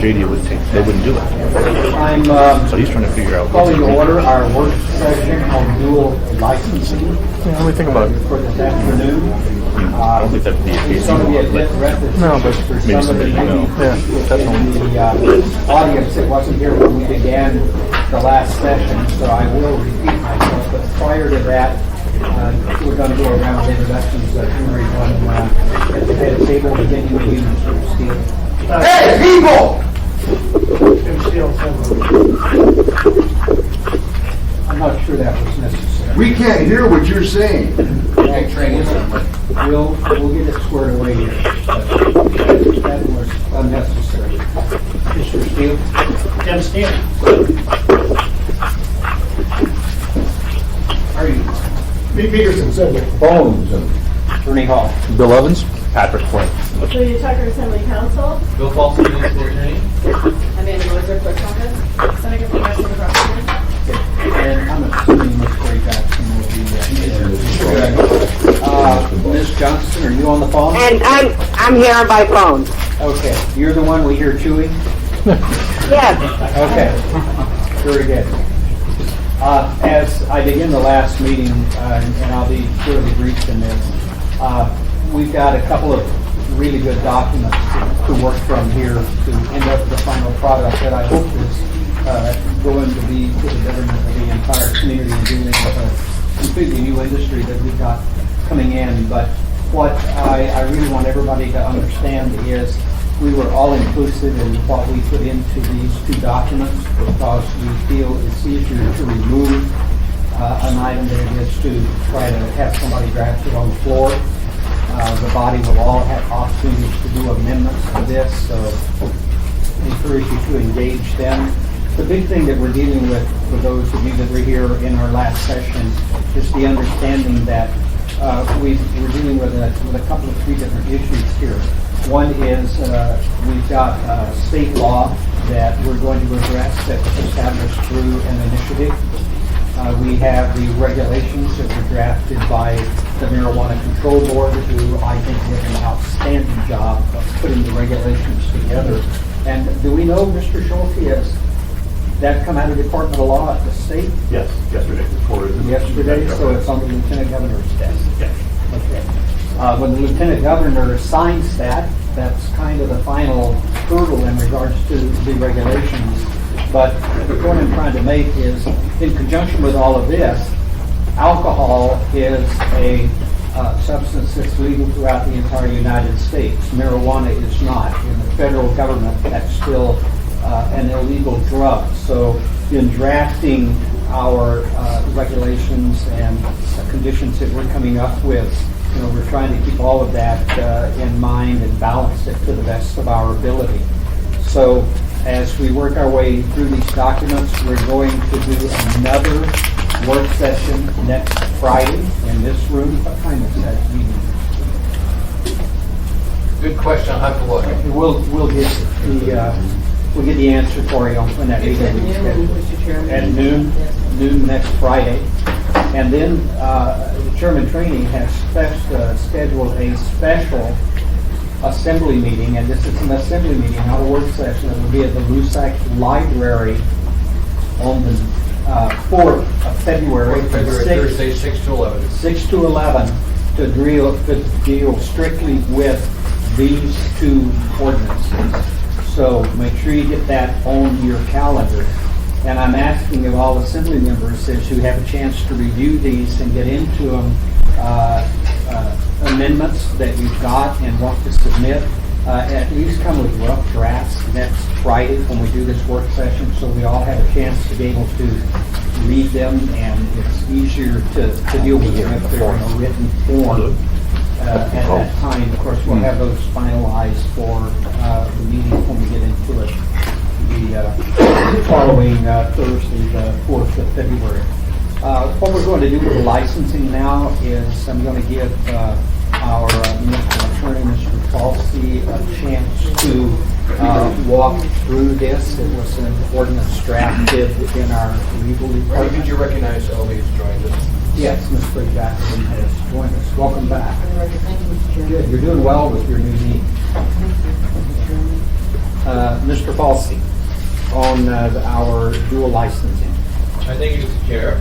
JD would take, they wouldn't do it. I'm So he's trying to figure out. calling to order our work session on dual licensing Yeah, what do you think about it? for this afternoon. I don't think that'd be a case. It's going to be a bit repetitive No, but for maybe somebody somebody, in yeah, definitely. the audience that wasn't here when we began the last session, so I will repeat myself. But prior to that, we're going to go around the introductions. Henry, one at the head table, beginning with you, Mr. Steele. Hey, people! I'm not sure that was necessary. We can't hear what you're saying. We'll get it squared away here. That was unnecessary. Mr. Steele? Jim Steele. Are you? Pete Peterson, Civil. Bones and Attorney Hall. Bill Evans, Patrick Flynn. Julia Tucker, Assembly Council. Bill Paulson, Municipal Attorney. Amanda Moser, Clerk's Office. Senator from Western Prosecutor. And I'm assuming Ms. Gray Jackson will be Ms. Johnston, are you on the phone? And I'm here by phone. Okay, you're the one we hear chewing? Yes. Okay, very good. As I begin the last meeting, and I'll be fairly brief in this, we've got a couple of really good documents to work from here to end up with the final product that I hope is going to be to the betterment of the entire community and dealing with a completely new industry that we've got coming in. But what I really want everybody to understand is we were all inclusive in what we put into these two documents because we feel it's easier to remove an item than it is to try to have somebody draft it on the floor. The body will all have opportunities to do amendments to this, so I encourage you to engage them. The big thing that we're dealing with, for those of you that were here in our last session, is the understanding that we're dealing with a couple of three different issues here. One is we've got state law that we're going to address that was established through an initiative. We have the regulations that were drafted by the Marijuana Control Board, who I think did an outstanding job of putting the regulations together. And do we know, Mr. Schulte, has that come out of the Department of Law at the state? Yes, yesterday. Yesterday, so it's on the Lieutenant Governor's desk? Yes. Okay. When the Lieutenant Governor signs that, that's kind of the final hurdle in regards to the regulations. But the point I'm trying to make is, in conjunction with all of this, alcohol is a substance that's legal throughout the entire United States. Marijuana is not. In the federal government, that's still an illegal drug. So in drafting our regulations and conditions that we're coming up with, we're trying to keep all of that in mind and balance it to the best of our ability. So as we work our way through these documents, we're going to do another work session next Friday in this room. What time is that meeting? Good question. I'll have to look. We'll get the answer for you on when that meeting is scheduled. At noon next Friday. And then Chairman Training has scheduled a special assembly meeting, and this is an assembly meeting, not a work session. It will be at the Lusac Library on the 4th of February. Thursday, 6 to 11. 6 to 11 to deal strictly with these two ordinances. So make sure you get that on your calendar. And I'm asking of all assembly members, as you have a chance to review these and get into them, amendments that you've got and want to submit, at least come with rough drafts next Friday when we do this work session, so we all have a chance to be able to read them, and it's easier to deal with them if they're in a written form. At that time, of course, we'll have those finalized for the meeting when we get into it the following Thursday, the 4th of February. What we're going to do with the licensing now is I'm going to give our municipal attorney, Mr. Falsey, a chance to walk through this. It was an ordinance drafted in our legal department. Did you recognize Ellie has joined us? Yes, Ms. Gray Jackson has joined us. Welcome back. Good. You're doing well with your new knee. Mr. Falsey on our dual licensing. I thank you, Mr. Chair.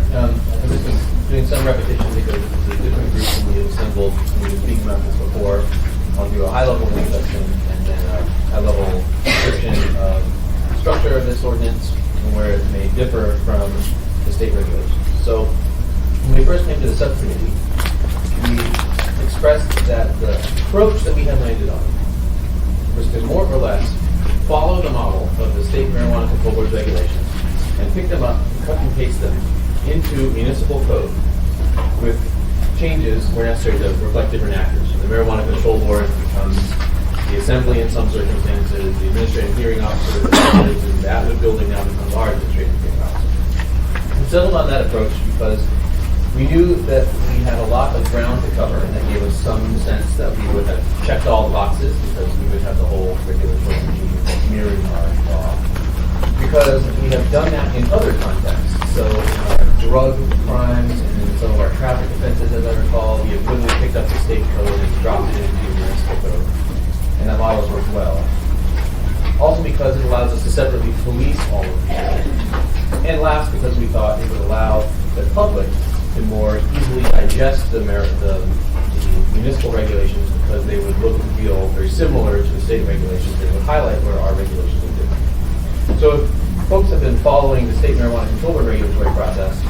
This is doing some repetition because this is a different group than we assembled when we were speaking about this before. I'll do a high-level introduction and then a high-level description of the structure of this ordinance and where it may differ from the state regulations. So when we first came to the subcommittee, we expressed that the approach that we had landed on was to more or less follow the model of the state marijuana control board's regulations and pick them up, cut and paste them into municipal code with changes where necessary to reflect different actors. So the marijuana control board becomes the assembly in some circumstances, the administrative hearing officer, and that building now becomes our administrative hearing officer. We settled on that approach because we knew that we had a lot of ground to cover, and that gave us some sense that we would have checked all the boxes because we would have the whole regulatory regime mirroring our law. Because we have done that in other contexts. So in our drug crimes and in some of our traffic offenses, as I recall, we have literally picked up the state code and dropped it into the municipal code. And that model has worked well. Also because it allows us to separately police all of these. And last, because we thought it would allow the public to more easily digest the municipal regulations because they would look and feel very similar to the state regulations. They would highlight where our regulations are different. So if folks have been following the state marijuana control board regulatory process,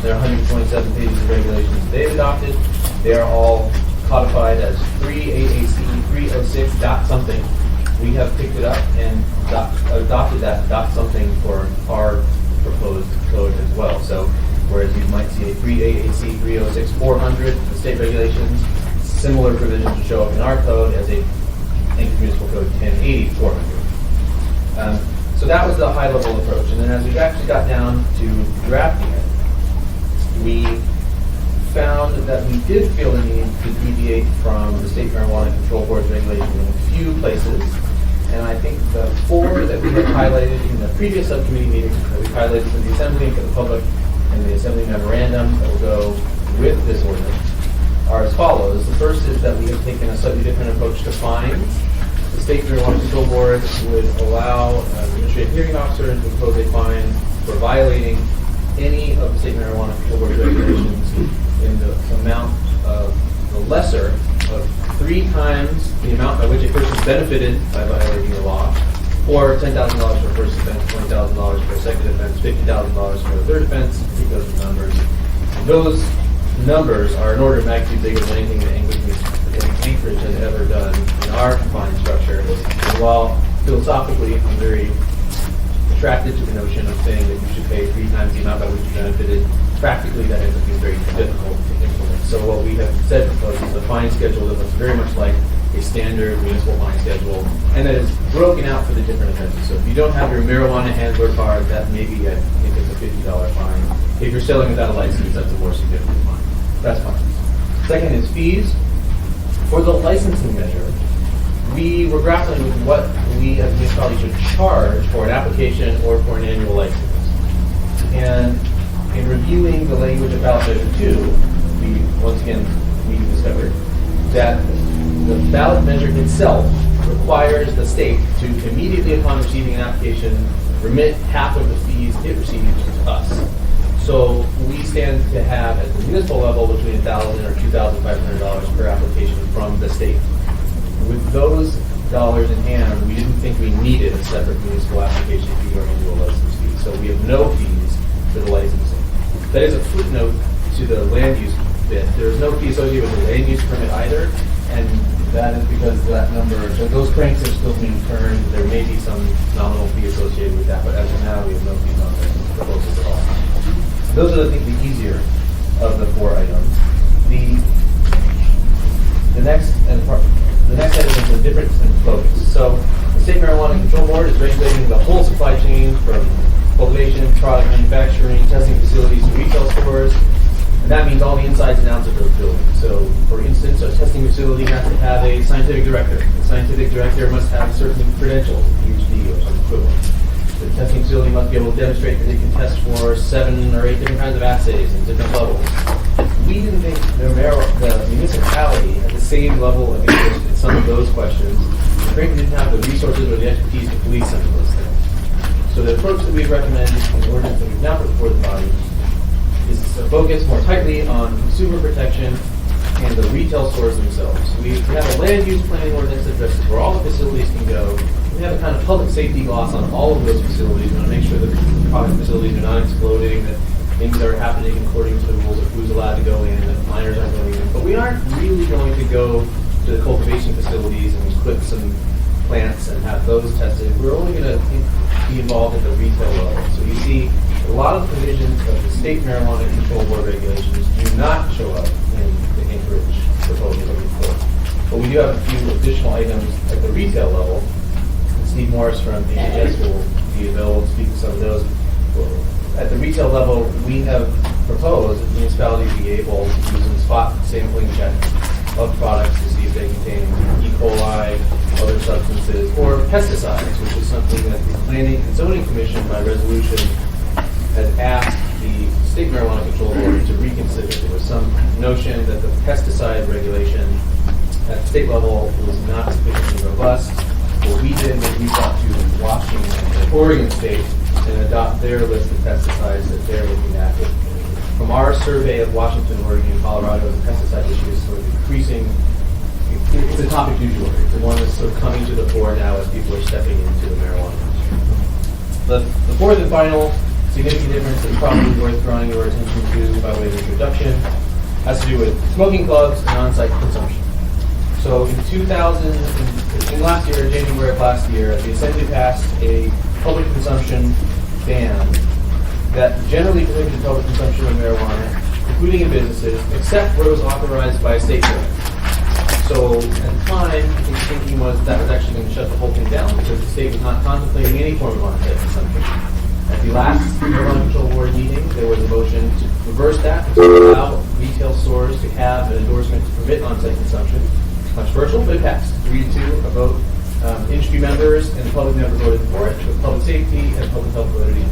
there are 127 pages of regulations they've adopted. They are all codified as 3 AAC 306 dot something. We have picked it up and adopted that dot something for our proposed code as well. So whereas you might see a 3 AAC 306 400, the state regulations, similar provisions to show up in our code as a Anchorage Municipal Code 1080 400. So that was the high-level approach. And then as we actually got down to drafting it, we found that we did feel the need to deviate from the state marijuana control board's regulations in a few places. And I think the 4 that we had highlighted in the previous subcommittee meeting, that we highlighted for the assembly and for the public, and the assembly memorandum that will go with this ordinance, are as follows. The first is that we have taken a slightly different approach to fines. The state marijuana control board would allow the administrative hearing officer to impose a fine for violating any of the state marijuana control board regulations in the amount of the lesser of 3 times the amount by which a person benefited by violating the law, or $10,000 for a first offense, $20,000 for a second offense, $50,000 for a third offense. I think those are the numbers. Those numbers are an order of magnitude bigger than anything that Anchorage has ever done in our fine structure. And while philosophically I'm very attracted to the notion of saying that you should pay 3 times the amount by which you benefited, practically that ends up being very difficult to implement. So what we have said is a fine schedule that looks very much like a standard municipal fine schedule, and that is broken out for the different offenses. So if you don't have your marijuana handler card, that may be, I think it's a $50 fine. If you're selling without a license, that's a more significant fine. That's fine. Second is fees. For the licensing measure, we were grappling with what we as a municipality should charge for an application or for an annual license. And in reviewing the language of ballot measure 2, we discovered that the ballot measure itself requires the state to immediately upon receiving an application remit half of the fees it receives to us. So we stand to have at the municipal level between $1,000 or $2,500 per application from the state. With those dollars in hand, we didn't think we needed a separate municipal application fee or annual license fee. So we have no fees for the licensing. That is a footnote to the land use bit. There is no fee associated with the land use permit either, and that is because that number, so those cranks are still being turned. There may be some nominal fee associated with that, but as of now, we have no fees on the proposals at all. Those are, I think, the easier of the 4 items. The next item is a difference in focus. So the State Marijuana Control Board is regulating the whole supply chain from cultivation, product manufacturing, testing facilities, to retail stores. And that means all the insides and outs of those buildings. So, for instance, a testing facility has to have a scientific director. The scientific director must have certain credentials, PhD or some equivalent. The testing facility must be able to demonstrate that it can test for 7 or 8 different kinds of assays in different levels. We didn't think the municipality had the same level of interest in some of those questions frankly didn't have the resources or the expertise to police some of those things. So the approach that we recommend in the ordinance that we've now put before the body is to focus more tightly on consumer protection and the retail stores themselves. We have a land use planning ordinance that addresses where all the facilities can go. We have a kind of public safety gloss on all of those facilities. We want to make sure that product facilities are not exploding, that things are happening according to the rules of who's allowed to go in, that minors aren't going in. But we aren't really going to go to the cultivation facilities and equip some plants and have those tested. We're only going to be involved at the retail level. So you see a lot of provisions of the state marijuana control board regulations do not show up in the Anchorage proposal that we put. But we do have a few additional items at the retail level. And Steve Morris from AHS will be available to speak to some of those. At the retail level, we have proposed that municipalities be able to use some spot sampling checks of products to see if they contain E. coli, other substances, or pesticides, which is something that the Planning and Zoning Commission, by resolution, has asked the State Marijuana Control Board to reconsider. There was some notion that the pesticide regulation at the state level was not sufficiently robust. What we did was we got to Washington and Oregon State and adopt their list of pesticides that they're looking at. From our survey of Washington, Oregon, and Colorado, the pesticide issue is sort of increasing. It's a topic du jour. It's the one that's sort of coming to the fore now as people are stepping into the marijuana industry. The fourth and final significant difference that's probably worth drawing your attention to by way of introduction has to do with smoking clubs and on-site consumption. So in last year, January of last year, the Assembly passed a public consumption ban that generally prohibited public consumption of marijuana, including in businesses, except where it was authorized by a state board. So at the time, the thinking was that was actually going to shut the whole thing down because the state was not contemplating any form of on-site consumption. At the last Marijuana Control Board meeting, there was a motion to reverse that and to allow retail stores to have an endorsement to permit on-site consumption. Controversial, but it passed. 3-2, a vote. Industry members and the public never voted for it, with public safety and public health validity.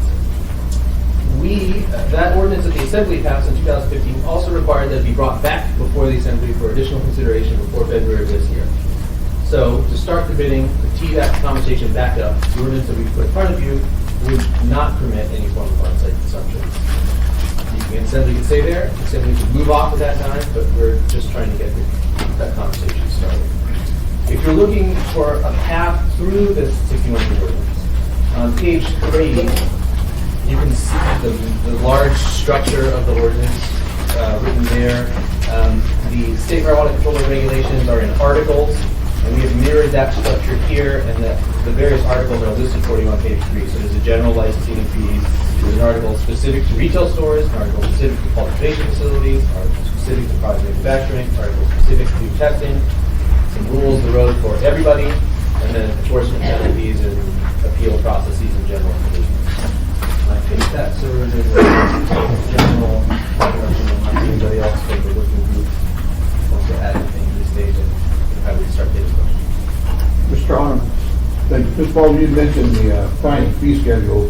That ordinance that the Assembly passed in 2015 also required that it be brought back before the Assembly for additional consideration before February of this year. So to start the bidding, to tee that conversation back up, the ordinance that we put in front of you would not permit any form of on-site consumption. The Assembly can stay there, the Assembly can move off at that time, but we're just trying to get that conversation started. If you're looking for a path through this 61 ordinance, on page 3, you can see the large structure of the ordinance written there. The state marijuana control regulations are in articles, and we have mirrored that structure here, and the various articles are listed for you on page 3. So there's a general licensing and fees, there's an article specific to retail stores, an article specific to cultivation facilities, an article specific to product manufacturing, an article specific to testing, some rules of the road for everybody, and then enforcement penalties and appeal processes in general. I think that serves as a general introduction, unless anybody else from the working group wants to add anything to this stage and how we start getting going. Mr. Honorman, thank you. Mr. Paul, you mentioned the fine fee schedule,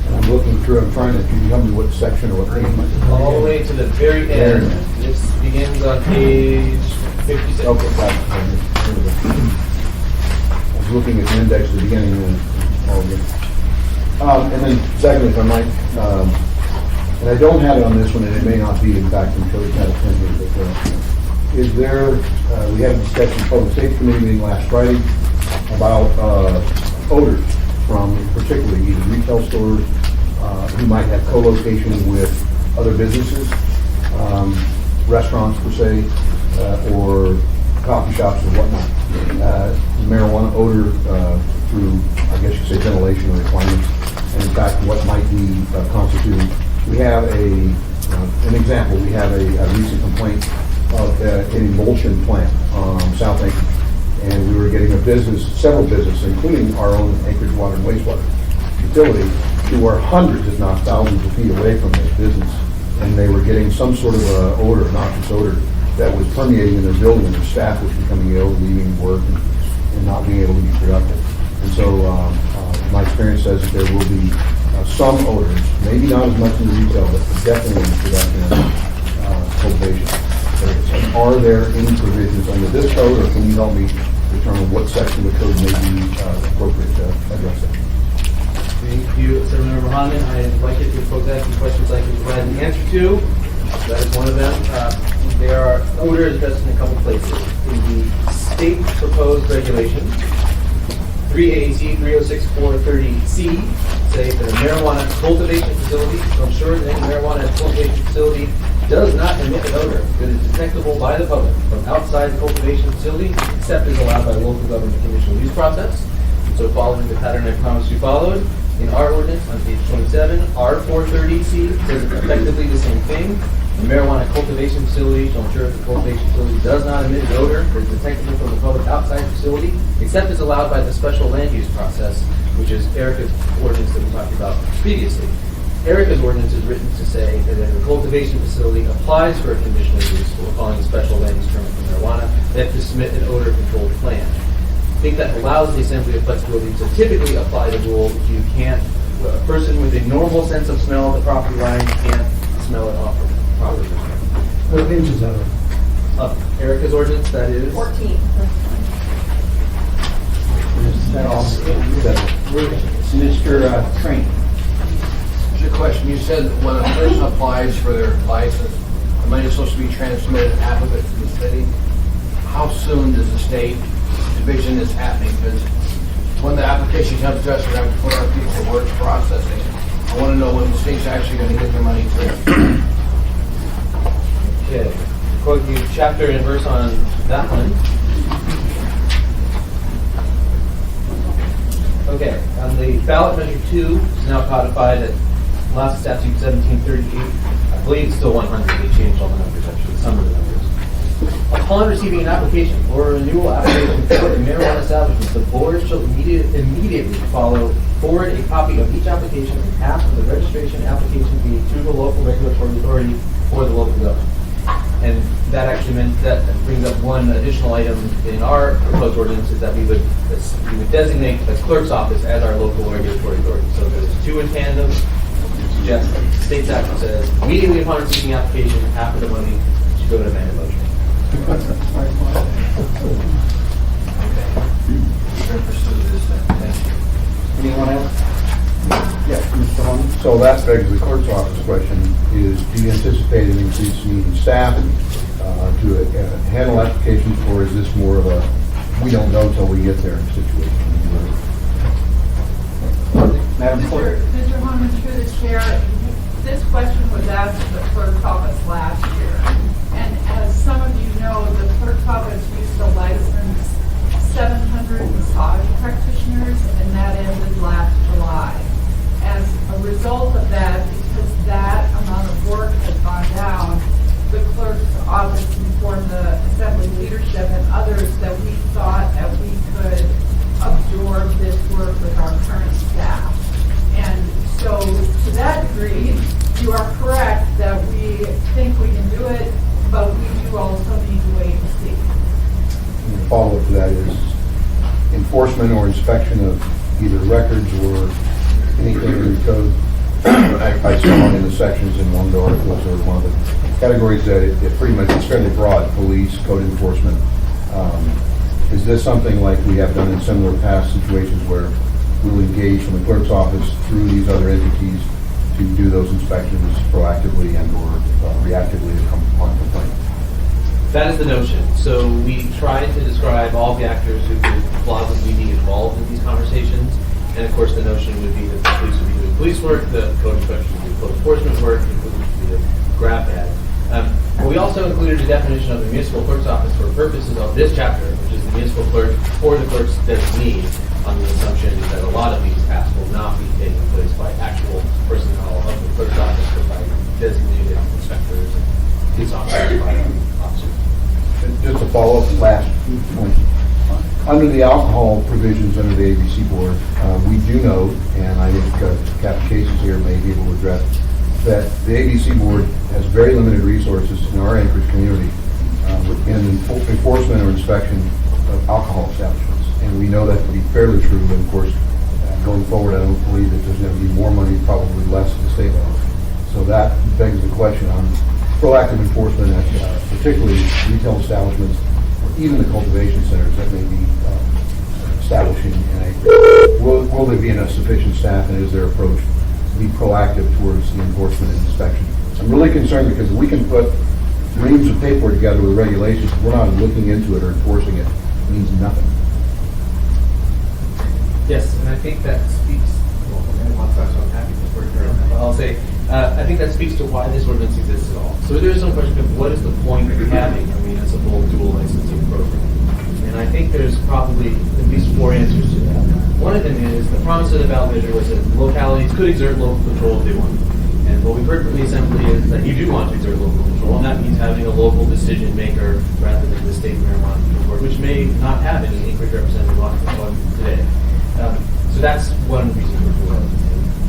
and I'm looking through, I'm trying to, can you tell me what section or what page? All the way to the very end. This begins on page 56. Okay, right. I was looking at the index at the beginning and all of it. And then secondly, if I might, and I don't have it on this one, and it may not be, in fact, until it's not attended, but is there, we had a discussion in Public Safety Committee meeting last Friday about odors from particularly either retail stores who might have co-location with other businesses, restaurants per se, or coffee shops or whatnot. Marijuana odor through, I guess you could say, ventilation requirements, and in fact what might be constituted. We have an example. We have a recent complaint of an emulsion plant on South Anchorage, and we were getting several businesses, including our own Anchorage Water and Wastewater Utility, who are hundreds, if not thousands of feet away from this business, and they were getting some sort of odor, noxious odor, that was permeating in their building, and their staff was becoming ill, leaving work, and not being able to be productive. And so my experience says that there will be some odors, maybe not as much in the retail, but definitely in production and cultivation. So are there any provisions under this code, or can you help me determine what section of the code may be appropriate to address it. Thank you, Senator Mohammed. I invite you to pose any questions I can provide the answer to. That is one of them. There are odors addressed in a couple places. In the state proposed regulation, 3AAC 306-430C say that a marijuana cultivation facility shall ensure that any marijuana cultivation facility does not emit an odor that is detectable by the public from outside the cultivation facility, except as allowed by the local government conditional use process. So following the pattern I promised you followed, in our ordinance on page 27, R430C says effectively the same thing. The marijuana cultivation facility shall ensure that the cultivation facility does not emit an odor that is detectable from the public outside the facility, except as allowed by the special land use process, which is Erica's ordinance that we talked about previously. Erica's ordinance is written to say that if a cultivation facility applies for a conditional use, what we're calling a special land use permit for marijuana, they have to submit an odor controlled plan. I think that allows the assembly of flexibility to typically apply the rule if you can't, a person with a normal sense of smell at the property line can't smell it off the property. What page is that on? Erica's ordinance, that is 14. Mr. Train. Here's a question. You said that when a person applies for their license, the money is supposed to be transmitted, half of it to the city. How soon does the state division this happening? Because when the application comes to us, we're going to put our people to work processing. I want to know when the state's actually going to get their money through. Okay, quote you chapter and verse on that one. Okay, on the ballot measure 2 is now codified at last statute 1738. I believe it's still 100. They changed all the numbers actually, some of the numbers. Upon receiving an application or a renewal application for a marijuana establishment, the board shall immediately forward a copy of each application and half of the registration application fee to the local regulatory authority or the local government. And that actually meant that brings up one additional item in our proposed ordinance is that we would designate the clerk's office as our local regulatory authority. So there's two in tandem. Suggest that the state statute says immediately upon receiving the application, half of the money should go to Amending motion. Okay. We're going to pursue this then. Thank you. Anyone else? Yes, Mr. Holman. So that begs the clerk's office question is, do you anticipate an increased need in staff to handle applications, or is this more of a, we don't know till we get there situation? Madam Clerk. Mr. Holman, through the chair, this question was asked to the clerk's office last year. And as some of you know, the clerk's office used to license 700 massage practitioners, and that ended last July. As a result of that, because that amount of work has gone down, the clerk's office informed the assembly leadership and others that we thought that we could absorb this work with our current staff. And so to that degree, you are correct that we think we can do it, but we do also need to wait and see. And the follow-up to that is enforcement or inspection of either records or anything in the code. I saw in the sections in one of the articles or one of the categories that it pretty much is fairly broad, police, code enforcement. Is this something like we have done in similar past situations where we'll engage from the clerk's office through these other entities to do those inspections proactively and or reactively to come upon complaint? That is the notion. So we tried to describe all the actors who could plausibly be involved in these conversations. And of course, the notion would be that the police would be doing police work, the code inspection would do code enforcement work, the police would be the grab bag. But we also included a definition of the municipal clerk's office for purposes of this chapter, which is the municipal clerk or the clerk's designee, on the assumption that a lot of these tasks will not be taking place by actual personnel of the clerk's office, but by designated inspectors and police officers and fire officers. Just to follow up the last point. Under the alcohol provisions under the ABC board, we do know, and I think Captain Casey's here may be able to address, that the ABC board has very limited resources in our Anchorage community in enforcement or inspection of alcohol establishments. And we know that to be fairly true, but of course, going forward, I don't believe that there's going to be more money, probably less at the state level. So that begs the question on proactive enforcement at particularly retail establishments, even the cultivation centers that may be establishing an acre, will there be enough sufficient staff, and is their approach to be proactive towards the enforcement and inspection? I'm really concerned because we can put reams of paper together with regulations, if we're not looking into it or enforcing it, it means nothing. Yes, and I think that speaks, well, I want to talk, so I'm happy to work here on that. But I'll say, I think that speaks to why this ordinance exists at all. So there is some question of what is the point of having a municipal dual licensing program? And I think there's probably at least 4 answers to that. One of them is the promise of the ballot measure was that localities could exert local control if they want. And what we've heard from the Assembly is that you do want to exert local control, and that means having a local decision maker rather than the state marijuana control board, which may not have any Anchorage representative on today. So that's one reason for it.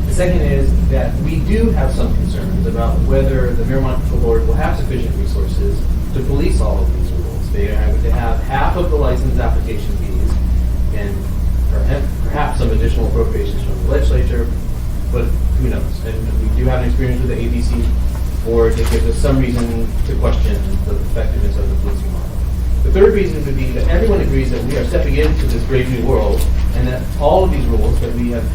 The second is that we do have some concerns about whether the Marijuana Control Board will have sufficient resources to police all of these rules. They are going to have half of the license application fees and perhaps some additional appropriations from the legislature, but who knows? And we do have an experience with the ABC board that gives us some reason to question the effectiveness of the policing model. The third reason would be that everyone agrees that we are stepping into this brave new world, and that all of these rules that we have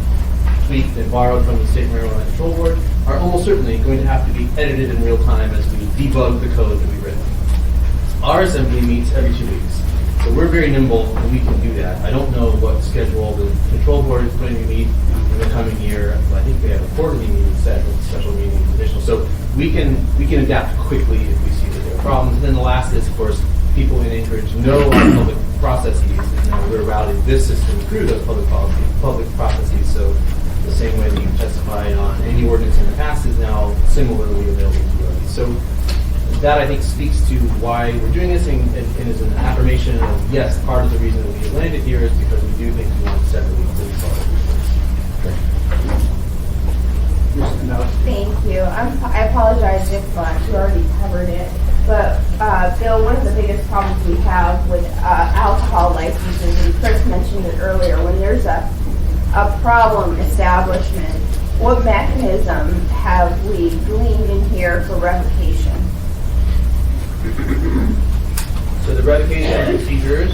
tweaked and borrowed from the State Marijuana Control Board are almost certainly going to have to be edited in real time as we debug the code that we've written. Our assembly meets every 2 weeks, so we're very nimble and we can do that. I don't know what schedule the control board is going to meet in the coming year. I think they have a quarterly meeting set with special meetings additional, so we can adapt quickly if we see that there are problems. And then the last is, of course, people in Anchorage know our public processes, and now we're routing this system through those public processes. So the same way that you testified on any ordinance in the past is now similarly available to you. So that, I think, speaks to why we're doing this, and is an affirmation of, yes, part of the reason that we have landed here is because we do think we want to separately police all of these things. Thank you. I apologize if you already covered it, but Bill, one of the biggest problems we have with alcohol licenses, and Chris mentioned it earlier, when there's a problem establishment, what mechanism have we gleaned in here for revocation? So the revocation procedures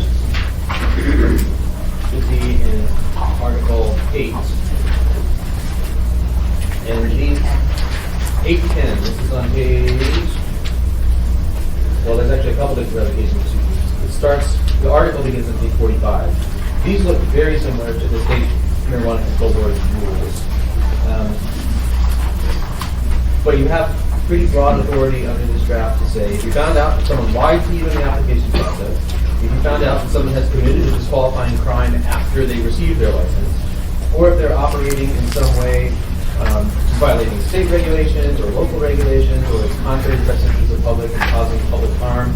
should be in Article 8. And these 810, this is on page, well, there's actually a couple different revocation procedures. The article begins on page 45. These look very similar to the state marijuana control board rules. But you have pretty broad authority under this draft to say, if you found out that someone lied to you in the application process, if you found out that someone has committed a disqualifying crime after they received their license, or if they're operating in some way violating state regulations or local regulations, or it's contrary to the best interests of the public and causing public harm, I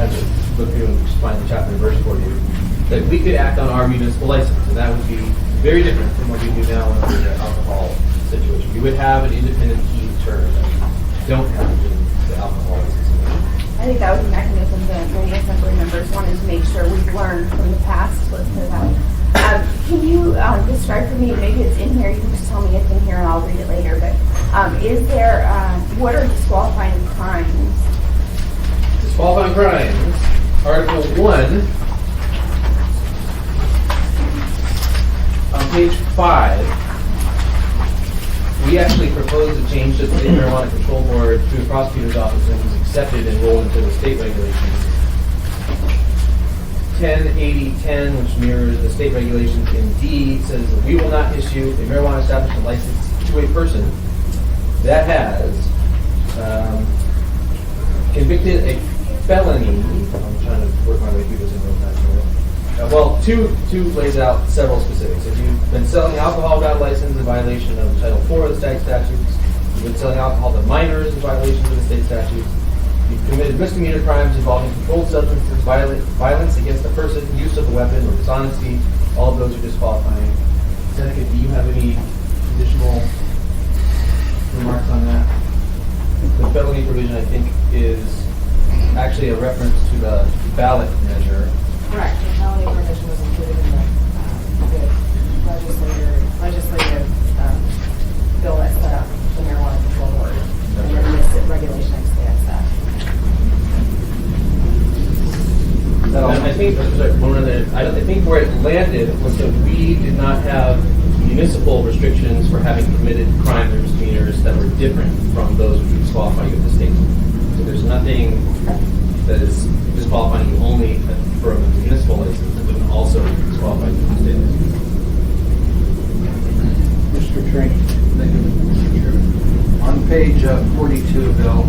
have to look through and find the chapter and verse for you, that we could act on our municipal license, and that would be very different from what we do now in the alcohol situation. We would have an independent key term that we don't have in the alcohol license. I think that was a mechanism that many assembly members wanted to make sure we've learned from the past. Let's put it out. Can you describe for me, maybe it's in here, you can just tell me it's in here and I'll read it later, but is there, what are disqualifying crimes? Disqualifying crimes, Article 1, on page 5, we actually proposed a change to the State Marijuana Control Board through the prosecutor's office, and was accepted and rolled into the state regulations. 108010, which mirrors the state regulations in D, says that we will not issue a marijuana establishment license to a person that has convicted a felony. I'm trying to work my way through this in real time here. Well, two lays out several specifics. If you've been selling alcohol without a license in violation of Title IV of the state statutes, you've been selling alcohol to minors in violation of the state statutes, you've committed misdemeanor crimes involving controlled substances, violence against a person, use of a weapon, or dishonesty, all of those are disqualifying. Seneca, do you have any additional remarks on that? The felony provision, I think, is actually a reference to the ballot measure. Correct. The felony provision was included in the legislative bill that set up the marijuana control board, and then the regulation expanded that. where it landed was that we did not have municipal restrictions for having committed crimes or misdemeanors that were different from those which would disqualify you at the state. So there's nothing that is disqualifying you only for a municipal license that wouldn't also disqualify you at the state license. Mr. Trink? Thank you, Mr. Chairman. On page 42, Bill,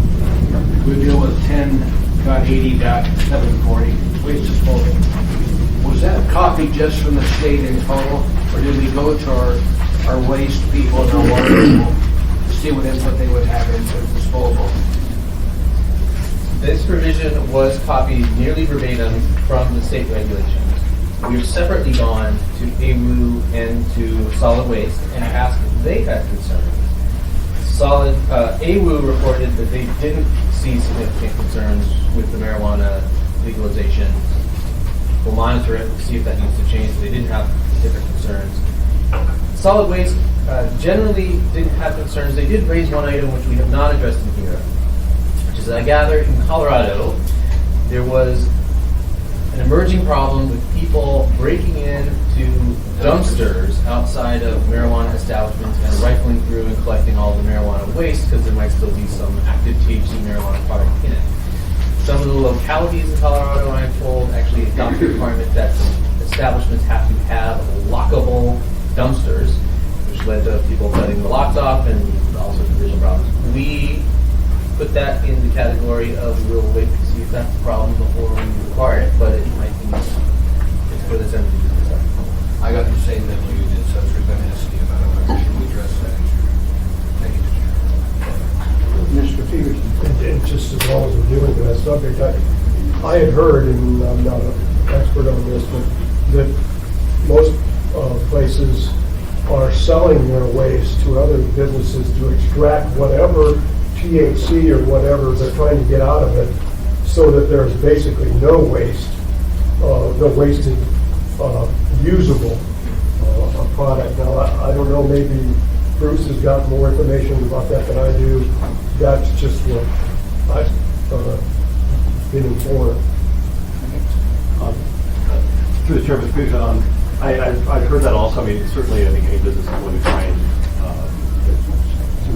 we deal with 10.80.740, waste disposal. Was that a copy just from the state in total, or did we go to our waste people and our water people to see what input they would have into disposal? This provision was copied nearly verbatim from the state regulations. We've separately gone to AWU and to solid waste and asked if they had concerns. AWU reported that they didn't see significant concerns with the marijuana legalization. We'll monitor it, see if that needs to change. They didn't have different concerns. Solid waste generally didn't have concerns. They did raise one item which we have not addressed in here, which is that I gather in Colorado there was an emerging problem with people breaking into dumpsters outside of marijuana establishments and rifling through and collecting all the marijuana waste because there might still be some active THC marijuana product in it. Some of the localities in Colorado, I'm told, actually adopt the requirement that establishments have to have lockable dumpsters, which led to people cutting the locks off and all sorts of visual problems. We put that in the category of we'll wait to see if that's a problem before we require it, but it might be it's for this entity to decide. I got the same memo you did, so I was going to ask you about it. I'm sure we address that. Thank you, Mr. Chairman. Mr. Peterson? And just as long as we're dealing with that subject, I had heard, and I'm not an expert on this, but that most places are selling their waste to other businesses to extract whatever THC or whatever they're trying to get out of it, so that there's basically no waste, no wasted usable product. Now, I don't know, maybe Bruce has got more information about that than I do. That's just what I've been informed. Through the chair, Mr. Peterson, I've heard that also. I mean, certainly, I think any business is going to try and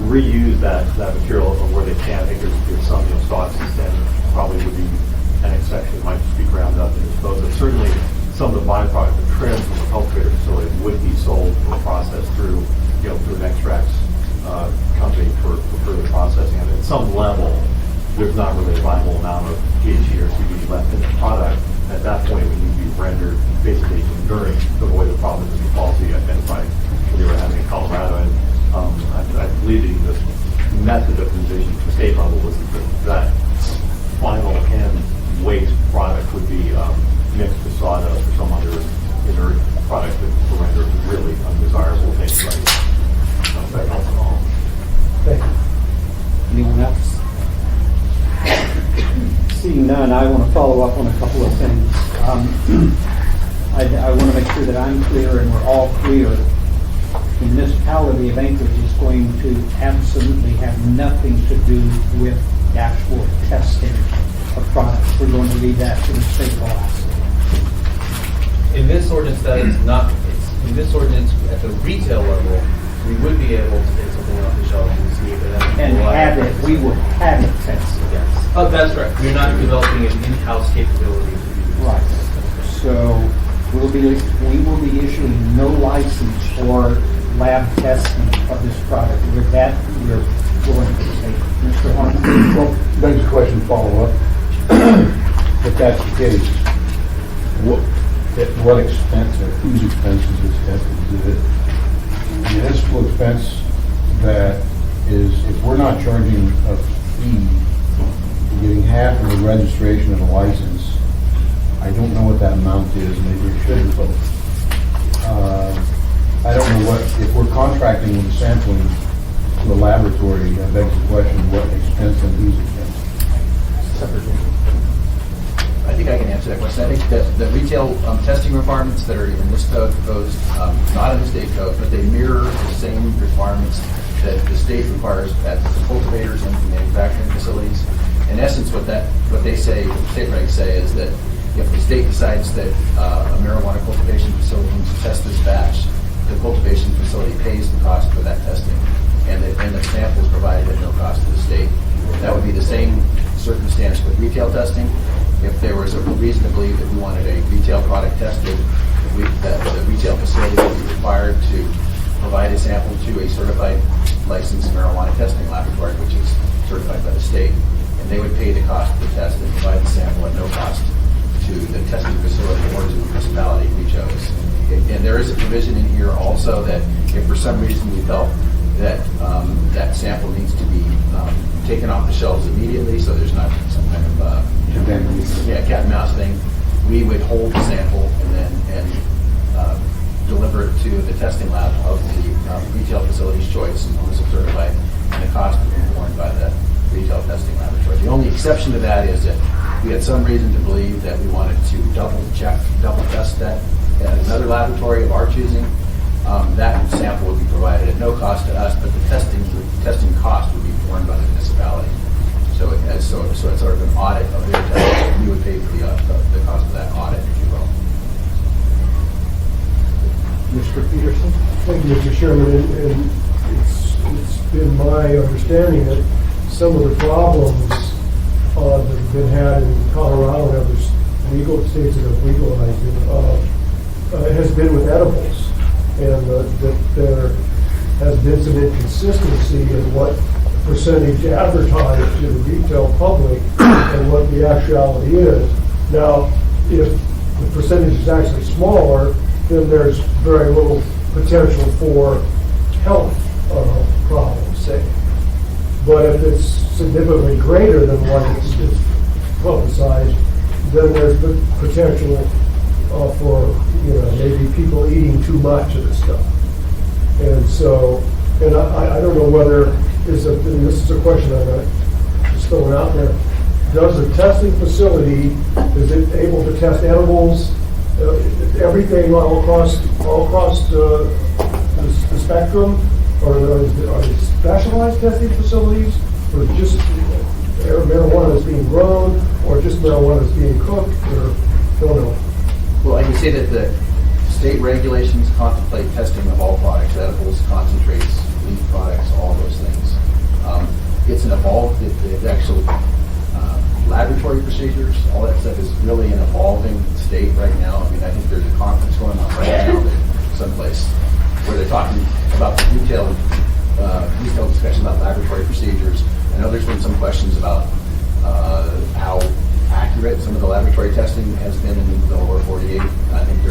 reuse that material where they can. I think there's some stalks and probably would be annex section might just be ground up and disposed of. Certainly, some of the byproduct, the trim from the cultivator facility would be sold or processed through through an extracts company for further processing. And at some level, there's not really a viable amount of THC or CBD left in the product. At that point, it would need to be rendered basically enduring to avoid the problems that the policy identified when they were having in Colorado. And I believe the method of envision at the state level was that final end waste product would be mixed with sawdust or some other inert product that would render it really undesirable things like that helps at all. Thank you. Anyone else? Seeing none, I want to follow up on a couple of things. I want to make sure that I'm clear and we're all clear. The municipality of Anchorage is going to absolutely have nothing to do with the actual testing of products. We're going to leave that to the state of Alaska. In this ordinance, that is not the case. In this ordinance, at the retail level, we would be able to take something off the shelf and see if it has. And have it, we will have it tested. Yes. Oh, that's correct. We're not developing an in-house capability. Right. So we will be issuing no license for lab testing of this product. With that, we're going to take Mr. Harmon. Well, begs the question, follow up. If that's the case, at what expense or whose expense is this tested? Is it municipal expense that is, if we're not charging a fee, we're getting half of the registration of the license? I don't know what that amount is, maybe it should be both. I don't know what, if we're contracting with sampling to a laboratory, that begs the question, what expense and whose expense? I think I can answer that question. I think that the retail testing requirements that are in this code proposed, not in the state code, but they mirror the same requirements that the state requires at the cultivators and the manufacturing facilities. In essence, what they say, state regs say, is that if the state decides that a marijuana cultivation facility needs to test this batch, the cultivation facility pays the cost for that testing, and the sample is provided at no cost to the state. That would be the same circumstance with retail testing. If there was a reason to believe that we wanted a retail product tested, that the retail facility would be required to provide a sample to a certified licensed marijuana testing laboratory, which is certified by the state, and they would pay the cost of the test and provide the sample at no cost to the testing facility or to the municipality we chose. And there is a provision in here also that if for some reason we felt that that sample needs to be taken off the shelves immediately, so there's not some kind of cat and mouse thing, we would hold the sample and deliver it to the testing lab of the retail facility's choice, and was certified, and the cost would be borne by the retail testing laboratory. The only exception to that is that we had some reason to believe that we wanted to double test that at another laboratory of our choosing. That sample would be provided at no cost to us, but the testing cost would be borne by the municipality. So it's sort of an audit of their testing. We would pay for the cost of that audit, if you will. Mr. Peterson? Thank you, Mr. Chairman, and it's been my understanding that some of the problems that have been had in Colorado and other states that have legalized it has been with edibles, and that there has been some inconsistency in what percentage advertised to the retail public and what the actuality is. Now, if the percentage is actually smaller, then there's very little potential for health problems, say. But if it's significantly greater than what is publicized, then there's the potential for maybe people eating too much of this stuff. And so, and I don't know whether and this is a question I'm just throwing out there. Does the testing facility, is it able to test edibles, everything all across the spectrum, or are they specialized testing facilities, or just marijuana is being grown, or just marijuana is being cooked, or don't know? Well, I can say that the state regulations contemplate testing of all products, edibles, concentrates, leaf products, all those things. It's an evolved, the actual laboratory procedures, all that stuff is really an evolving state right now. I mean, I think there's a conference going on right now someplace where they're talking about the detailed discussion about laboratory procedures. I know there's been some questions about how accurate some of the laboratory testing has been in the lower 48. I think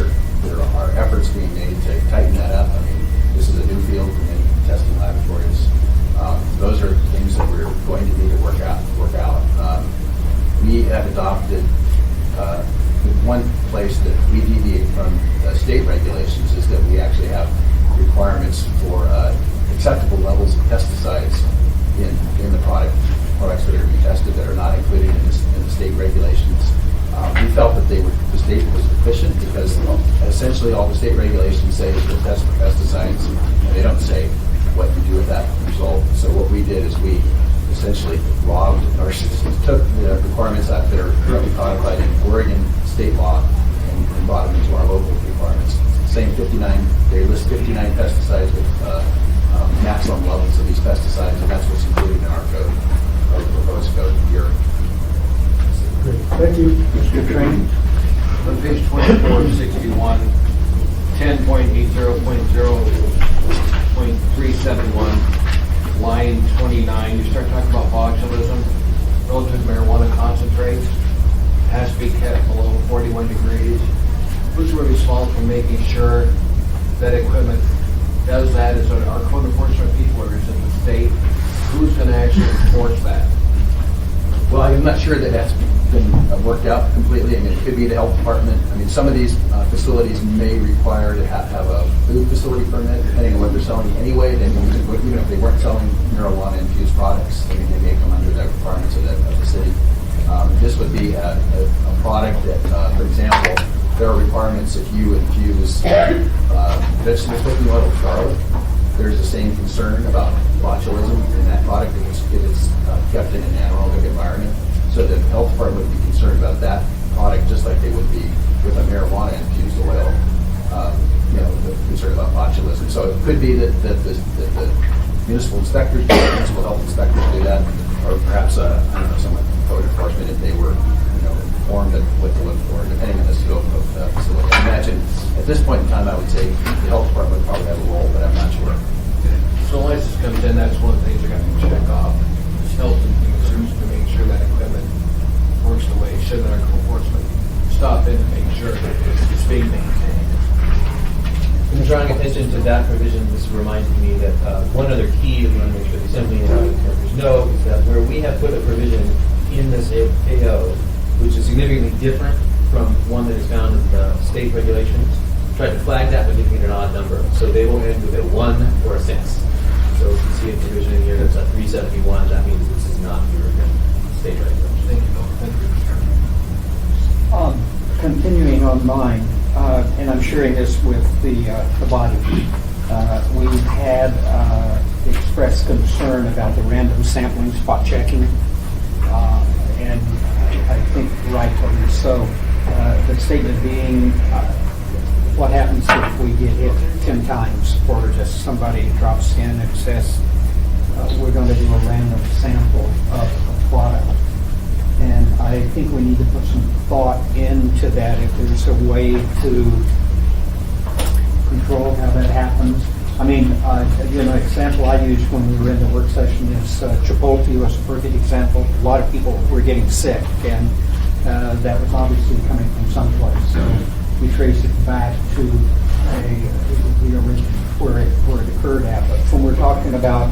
there are efforts being made to tighten that up. I mean, this is a new field for many testing laboratories. Those are things that we're going to need to work out. We have adopted one place that we deviate from state regulations is that we actually have requirements for acceptable levels of pesticides in the products that are to be tested that are not included in the state regulations. We felt that the state was deficient because essentially all the state regulations say is to test for pesticides, and they don't say what you do with that result. So what we did is we essentially logged or took the requirements that are currently codified in Oregon state law and brought them into our local requirements. Same 59, they list 59 pesticides with maximum levels of these pesticides, and that's what's included in our code, our proposed code here. Great. Thank you. Mr. Training, on page 24 of 61, 10.80.0.371, line 29, you start talking about botulism relative to marijuana concentrates. It has to be kept below 41 degrees. Who's really responsible for making sure that equipment does that? Is it our code enforcement people, or is it the state? Who's going to actually enforce that? Well, I'm not sure that that's been worked out completely. I mean, it could be the health department. I mean, some of these facilities may require to have a food facility permit, depending on what they're selling anyway. Then even if they weren't selling marijuana-infused products, I mean, they may come under the requirements of the city. This would be a product that, for example, there are requirements if you infuse vegetable cooking oil with garlic. There's the same concern about botulism in that product if it's kept in an anaerobic environment. So the health department would be concerned about that product, just like they would be with a marijuana-infused oil. The concern about botulism. So it could be that the municipal inspectors, municipal health inspectors do that, or perhaps, someone from code enforcement if they were, informed of what to look for, depending on the scope of the facility. I imagine at this point in time, I would say the health department would probably have a role, but I'm not sure. So license comes in, that's one of the things you're gonna check off, is health and concerns to make sure that equipment works the way it should, and our enforcement stop in to make sure that it's being maintained. In drawing attention to that provision, this reminded me that one other key that we want to make sure the Assembly and our members know is that where we have put a provision in this AO, which is significantly different from one that is found in the state regulations, tried to flag that by making it an odd number. So they will end with a 1 or a 6. So if you see a provision in here that's a 371, that means this is not your state regulation. Thank you, Bill. Thank you. Continuing on mine, and I'm sharing this with the body, we've had expressed concern about the random sampling, spot checking, and I think rightfully so. The statement being, what happens if we get hit 10 times or just somebody drops in and says, we're going to do a random sample of a product. And I think we need to put some thought into that, if there's a way to control how that happens. I mean, an example I used when we were in the work session is Chipotle was a perfect example. A lot of people were getting sick, and that was obviously coming from someplace. So we traced it back to the original where it occurred at. But when we're talking about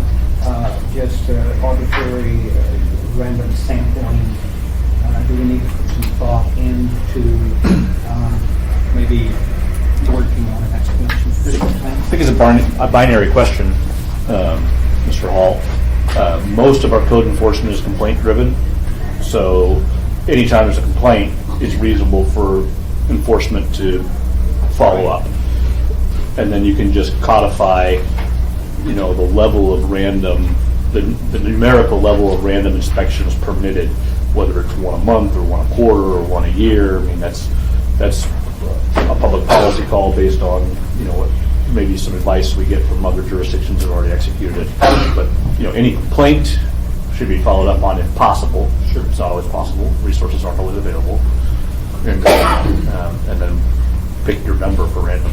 just arbitrary random sampling, do we need to put some thought into maybe working on an explanation? I think it's a binary question, Mr. Hall. Most of our code enforcement is complaint-driven, so anytime there's a complaint, it's reasonable for enforcement to follow up. And then you can just codify, the level of random, the numerical level of random inspections permitted, whether it's 1 a month or 1 a quarter or 1 a year. I mean, that's a public policy call based on, what maybe some advice we get from other jurisdictions that have already executed it. But, any complaint should be followed up on if possible. Sure, it's not always possible. Resources aren't always available. And then pick your number for random.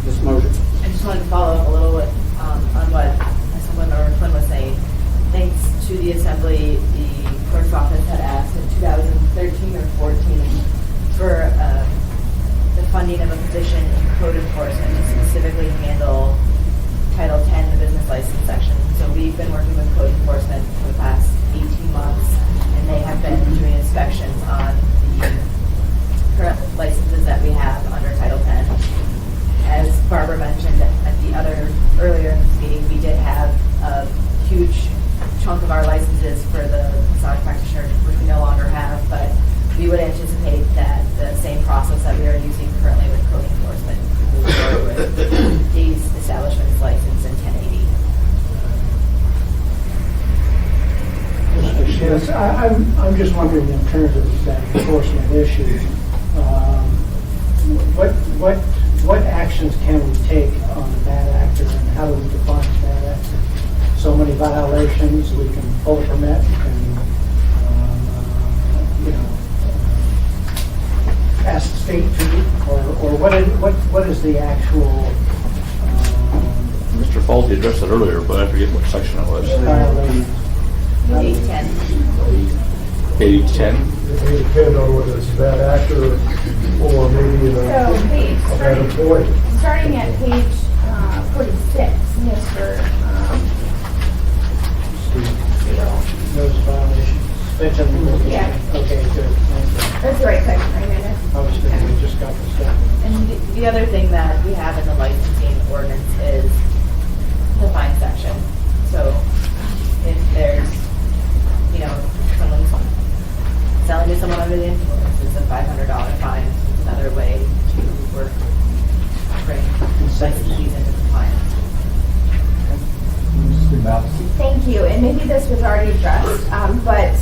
This motion. I just wanted to follow up a little bit on what Assemblymember Flynn was saying. Thanks to the Assembly, the clerk's office had asked in 2013 or 14 for the funding of a position in code enforcement to specifically handle Title 10, the business license section. So we've been working with code enforcement for the past 18 months, and they have been doing inspections on the current licenses that we have under Title 10. As Barbara mentioned earlier in this meeting, we did have a huge chunk of our licenses for the massage practitioners, which we no longer have, but we would anticipate that the same process that we are using currently with code enforcement will move forward with these establishments licensed in 1080. Yes, I'm just wondering in terms of that enforcement issue, what actions can we take on a bad actor, and how do we define a bad actor? So many violations, we can pull a permit, we can, ask the state to, or what is the actual Mr. Faulty addressed it earlier, but I forget what section it was. violation? 810. 8010? It may depend on whether it's a bad actor or maybe a bad employee. Starting at page 46, Mr. Those violations. Yeah. Okay, good. Thank That's the right section, right, Amanda? you. Obviously, we just got this done. And the other thing that we have in the licensing ordinance is the fine section. So if there's, someone's selling to someone under the influence, it's a $500 fine. It's another way to bring licensees into compliance. Thank you, and maybe this was already addressed, but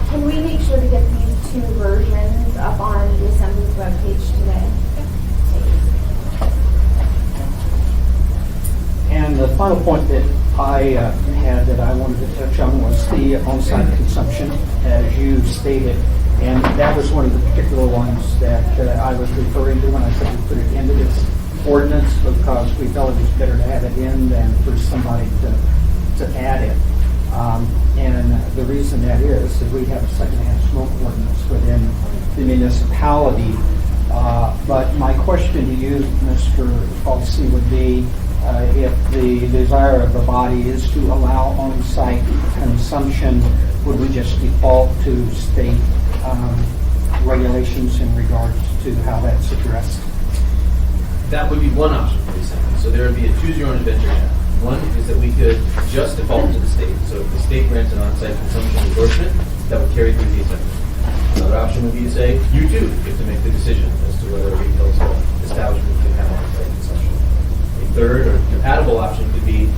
can we make sure to get these two versions up on the Assembly's webpage today. And the final point that I had that I wanted to touch on was the on-site consumption, as you stated. And that was one of the particular ones that I was referring to when I said we put it into this ordinance, because we felt it was better to have it in than for somebody to add it. And the reason that is we have a secondhand smoke ordinance within the municipality. But my question to you, Mr. Falsey, would be, if the desire of the body is to allow on-site consumption, would we just default to state regulations in regards to how that's addressed? That would be one option for the Assembly. So there would be a choose your own adventure path. One is that we could just default to the state. So if the state grants an on-site consumption endorsement, that would carry through the Assembly. Another option would be to say, you too get to make the decision as to whether a retail establishment can have on-site consumption. A third or compatible option could be,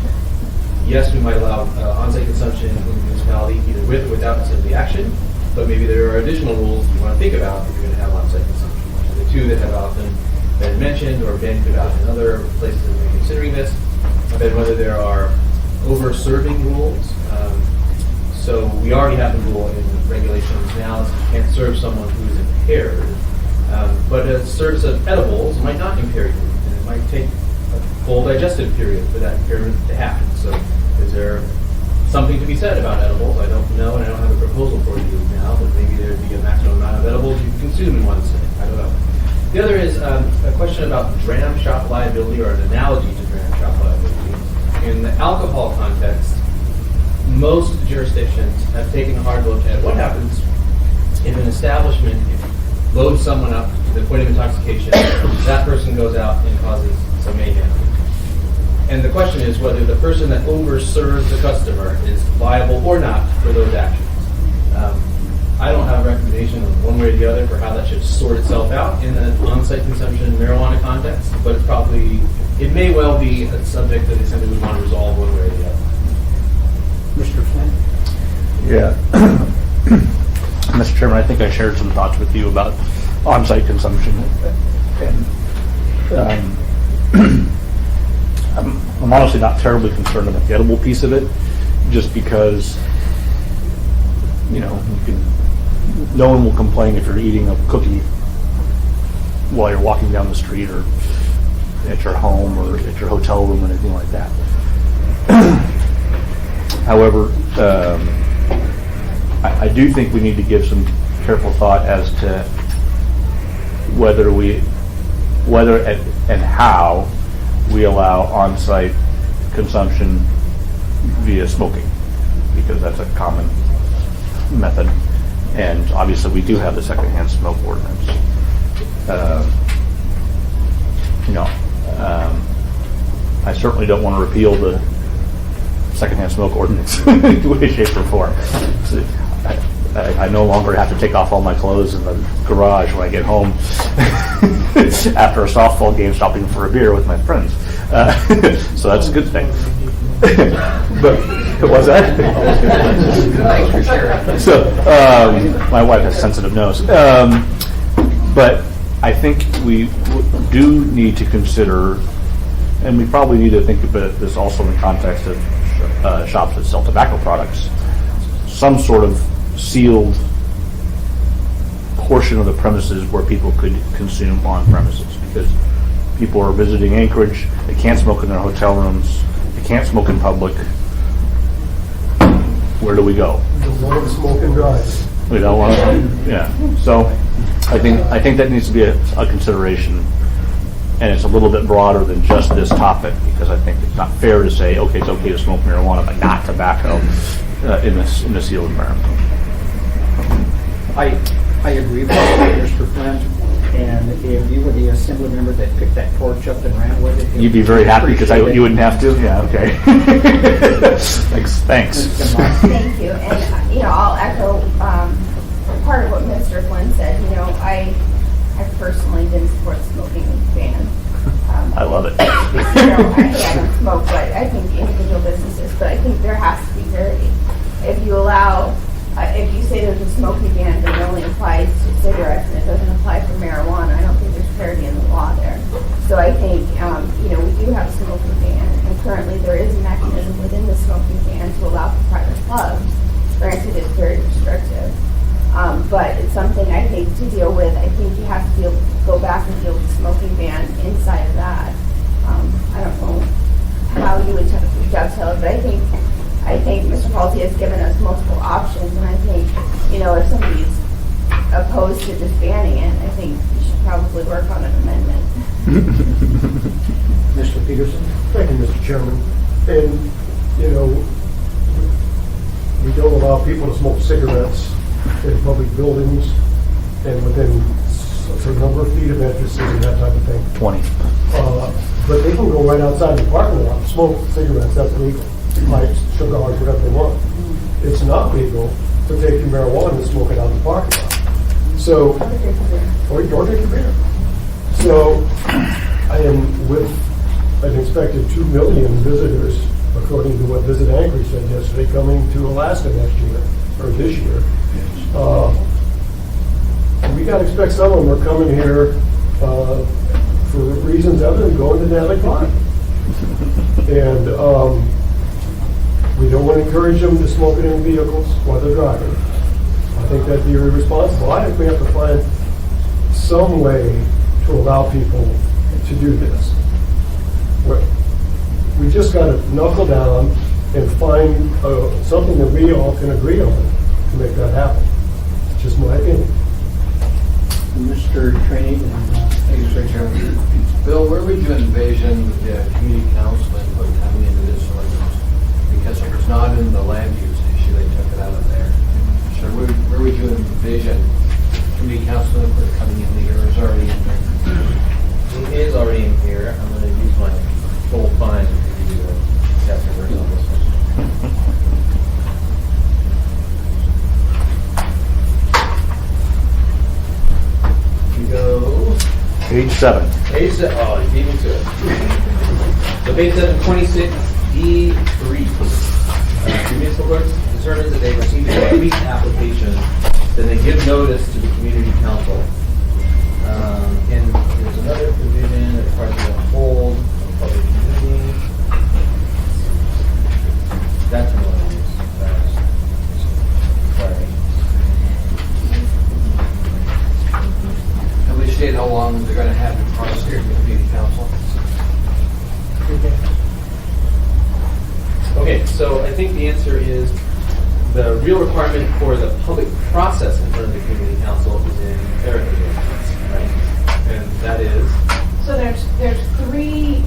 yes, we might allow on-site consumption in the municipality either with or without Assembly action, but maybe there are additional rules you want to think about if you're going to have on-site consumption. So the two that have often been mentioned or been put out in other places that we're considering this have been whether there are over-serving rules. So we already have the rule in regulations now that you can't serve someone who is impaired, but a service of edibles might not impair you, and it might take a full digestive period for that impairment to happen. So is there something to be said about edibles? I don't know, and I don't have a proposal for you now, but maybe there would be a maximum amount of edibles you can consume in one sitting. I don't know. The other is a question about dram shop liability, or an analogy to dram shop liability. In the alcohol context, most jurisdictions have taken a hard look at what happens if an establishment loads someone up to the point of intoxication, that person goes out and causes some mayhem. And the question is whether the person that overserves the customer is liable or not for those actions. I don't have a recommendation of one way or the other for how that should sort itself out in the on-site consumption marijuana context, but it may well be a subject that the Assembly would want to resolve one way or the other. Mr. Flynn? Yeah. Mr. Chairman, I think I shared some thoughts with you about on-site consumption. And I'm honestly not terribly concerned about the edible piece of it, just because, no one will complain if you're eating a cookie while you're walking down the street or at your home or at your hotel room or anything like that. However, I do think we need to give some careful thought as to whether and how we allow on-site consumption via smoking, because that's a common method. And obviously we do have the secondhand smoke ordinance. I certainly don't want to repeal the secondhand smoke ordinance in any way, shape, or form. So I no longer have to take off all my clothes in the garage when I get home after a softball game shopping for a beer with my friends. So that's a good thing. But was that? So my wife has a sensitive nose. But I think we do need to consider, and we probably need to think about this also in the context of shops that sell tobacco products, some sort of sealed portion of the premises where people could consume on premises, because people are visiting Anchorage, they can't smoke in their hotel rooms, they can't smoke in public. Where do we go? Don't want to smoke and drive. We don't want to, yeah. So I think that needs to be a consideration, and it's a little bit broader than just this topic, because I think it's not fair to say, okay, it's okay to smoke marijuana, but not tobacco in the sealed environment. I agree with Mr. Flynn, and if you were the assembly member that picked that torch up and ran with it, you'd be very happy because you wouldn't have to. Yeah, okay. Thanks. Thank you, and I'll echo part of what Mr. Flynn said. I personally didn't support the smoking ban. I love it. I don't smoke, but I think individual businesses. But I think there has to be if you allow if you say there's a smoking ban, but it only applies to cigarettes and it doesn't apply for marijuana, I don't think there's clarity in the law there. So I think, we do have a smoking ban, and currently there is a mechanism within the smoking ban to allow for private clubs. Granted, it's very restrictive. But it's something I think to deal with. I think you have to go back and deal with the smoking ban inside of that. I don't know how you would dovetail it, but I think Mr. Halsey has given us multiple options, and I think, if somebody's opposed to just banning it, I think we should probably work on an amendment. Mr. Peterson? Thank you, Mr. Chairman. And, we don't allow people to smoke cigarettes in public buildings and within a certain number of feet of entrances and that type of thing. 20. But they can go right outside the parking lot and smoke cigarettes, that's legal. Pipes, cigars, whatever they want. It's not legal to take your marijuana and smoke it out in the parking lot. So, or drink your beer. So, I am with an expected 2 million visitors, according to what Visit Anchorage said yesterday, coming to Alaska next year, or this year. We got to expect some of them are coming here for reasons other than going to Natalie Park. And we don't want to encourage them to smoke it in vehicles while they're driving. I think that'd be irresponsible. I think we have to find some way to allow people to do this. We just got to knuckle down and find something that we all can agree on to make that happen. It's just my opinion. Mr. Trainee and Chairman. Bill, where would you envision the community council input coming into this ordinance? Because it was not in the land use issue, they took it out of there. So where would you envision community council input coming in here, or is already in there? It is already in here. I'm going to use my full fine to do the chapter verse on this one. You go. Page 7. Page 7. Oh, you beat me to it. So page 7, 26D3. Municipal clerks determines that they received a complete application, then they give notice to the community council. And there's another provision that requires them to hold a public meeting. That's one of these. Sorry. And we state how long they're going to have the process here with the community council. Okay, so I think the answer is the real requirement for the public process in front of the community council is in Erica's ordinance, right? And that is? So there's 3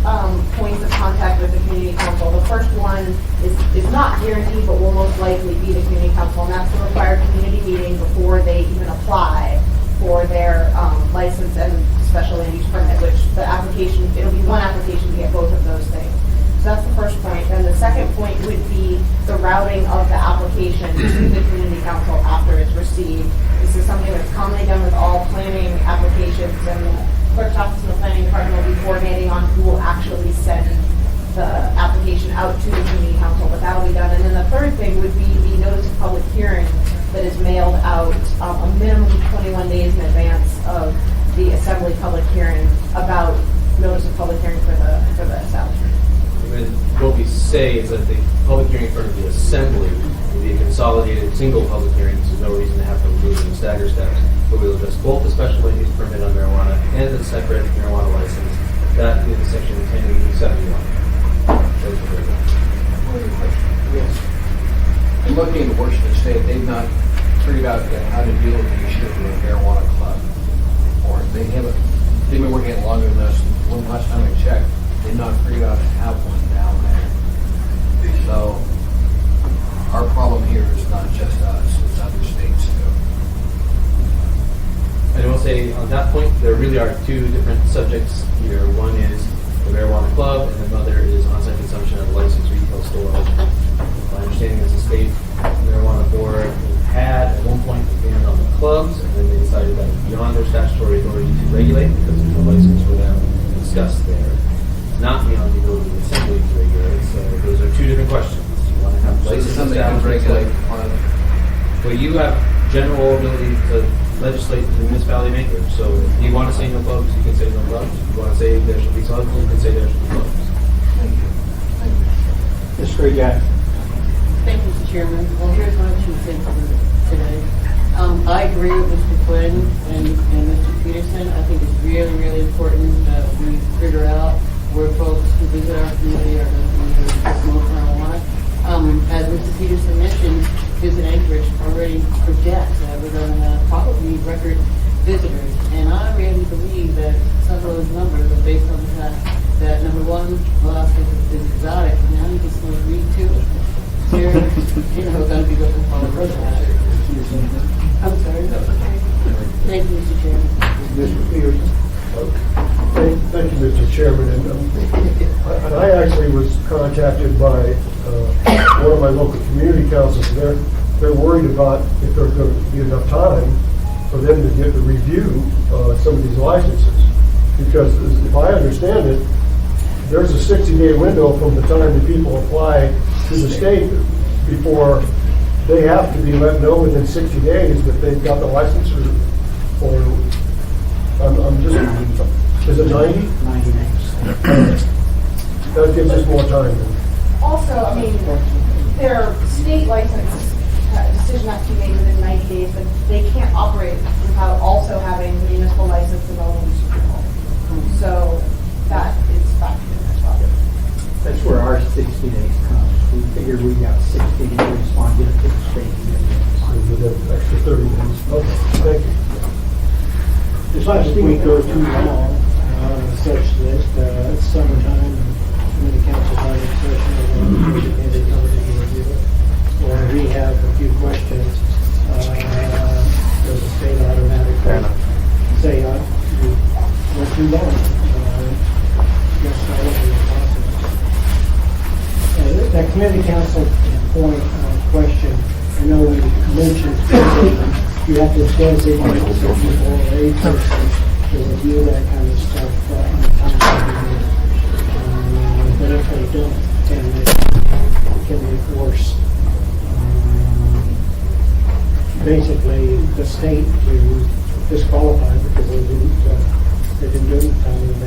points of contact with the community council. The first one is not guaranteed, but will most likely be the community council, and that's the required community meeting before they even apply for their license and special land use permit, which the application, it'll be one application to get both of those things. So that's the first point. Then the second point would be the routing of the application to the community council after it's received. This is something that's commonly done with all planning applications, and the clerk's office and the planning department will be coordinating on who will actually send the application out to the community council, but that'll be done. And then the third thing would be the notice of public hearing that is mailed out a minimum of 21 days in advance of the assembly public hearing about notice of public hearing for the establishment. And what we say is that the public hearing in front of the assembly will be a consolidated single public hearing, so there's no reason to have to move in stagger steps. But we'll address both the special land use permit on marijuana and the separate marijuana license. That is section 1071. Yes. And looking at Washington State, they've not figured out yet how to deal with the issue of a marijuana club. Or they've been working it longer than us. One last time I checked, they've not figured out how to have one down there. So our problem here is not just us, it's other states too. And I will say on that point, there really are 2 different subjects here. One is the marijuana club, and another is on-site consumption of licensed retail store. My understanding is the state marijuana board had at one point a ban on the clubs, and then they decided that it's beyond their statutory authority to regulate because there's no license for them to discuss there. It's not beyond the ability of the assembly to regulate. So those are 2 different questions. You want to have So this is license something that can establishments regulate on But you have general ability to legislate the municipality maker. So if you want to say no clubs, you can say no clubs. If you want to say there should be clubs, you can say there should be clubs. Mr. Grigak. Thank you, Mr. Chairman. Well, here's my 2 cents today. I agree with Mr. Quinn and Mr. Peterson. I think it's really, really important that we figure out where folks who visit our community are going to smoke marijuana. As Mr. Peterson mentioned, Visit Anchorage already projects that we're going to probably record visitors. And I really believe that some of those numbers are based on the fact that, number one, Las Vegas is exotic, and now you can smoke weed too. They're, going to be looking for that. I'm sorry. Thank you, Mr. Chairman. Mr. Peterson. Thank you, Mr. Chairman. And I actually was contacted by one of my local community councils. They're worried about if there's going to be enough time for them to get the review some of these licenses. Because if I understand it, there's a 60-day window from the time the people apply to the state before they have to be let know within 60 days that they've got the license or I'm just, is it 90? 90 days. That gives us more time. Also, I mean, their state license decision has to be made within 90 days, but they can't operate without also having a municipal license to own Super Bowl. So that is factored in as well. That's where our 60 days comes. We figured we got 60 days to respond to the state. So with that extra 30 days. Okay, thank you. This last week or too long, such that it's summertime and many councils are in session and they come to review it. Or we have a few questions, does the state automatically say, you went too long? Yes, I will be possible. That committee council point question, I know we mentioned you have to designate or a person to review that kind of stuff on time. But if they don't, can we force basically the state to disqualify because they didn't do it in time and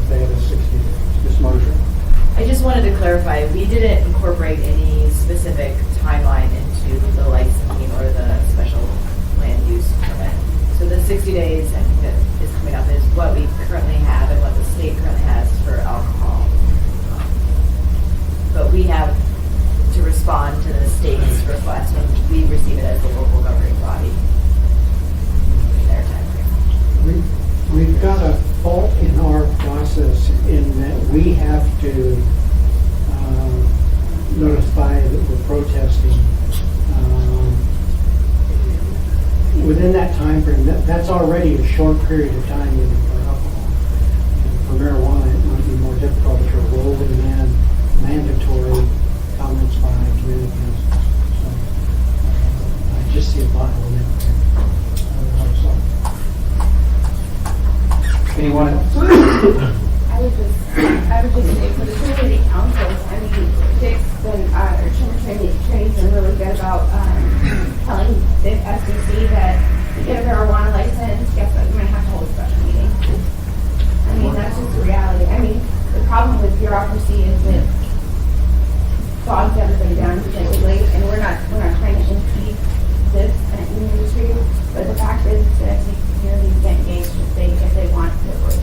they had a 60-day disclosure. I just wanted to clarify, we didn't incorporate any specific timeline into the licensing or the special land use permit. So the 60 days I think that is coming up is what we currently have and what the state currently has for alcohol. But we have to respond to the state's request when we receive it as the local governing body in their time frame. We've got a fault in our process in that we have to notify that we're protesting within that time frame. That's already a short period of time even for alcohol. And for marijuana, it might be more difficult if you're rolling in mandatory comments by community councils. So I just see a bottleneck there. Anyone else? I would just say for the community councils, I mean, Dick's been, our training's been really good about telling the FCC that to get a marijuana license, guess what, you might have to hold a special meeting. I mean, that's just the reality. I mean, the problem with bureaucracy is that bogs everybody down particularly, and we're not trying to impede this industry, but the fact is that the community get engaged if they want to voice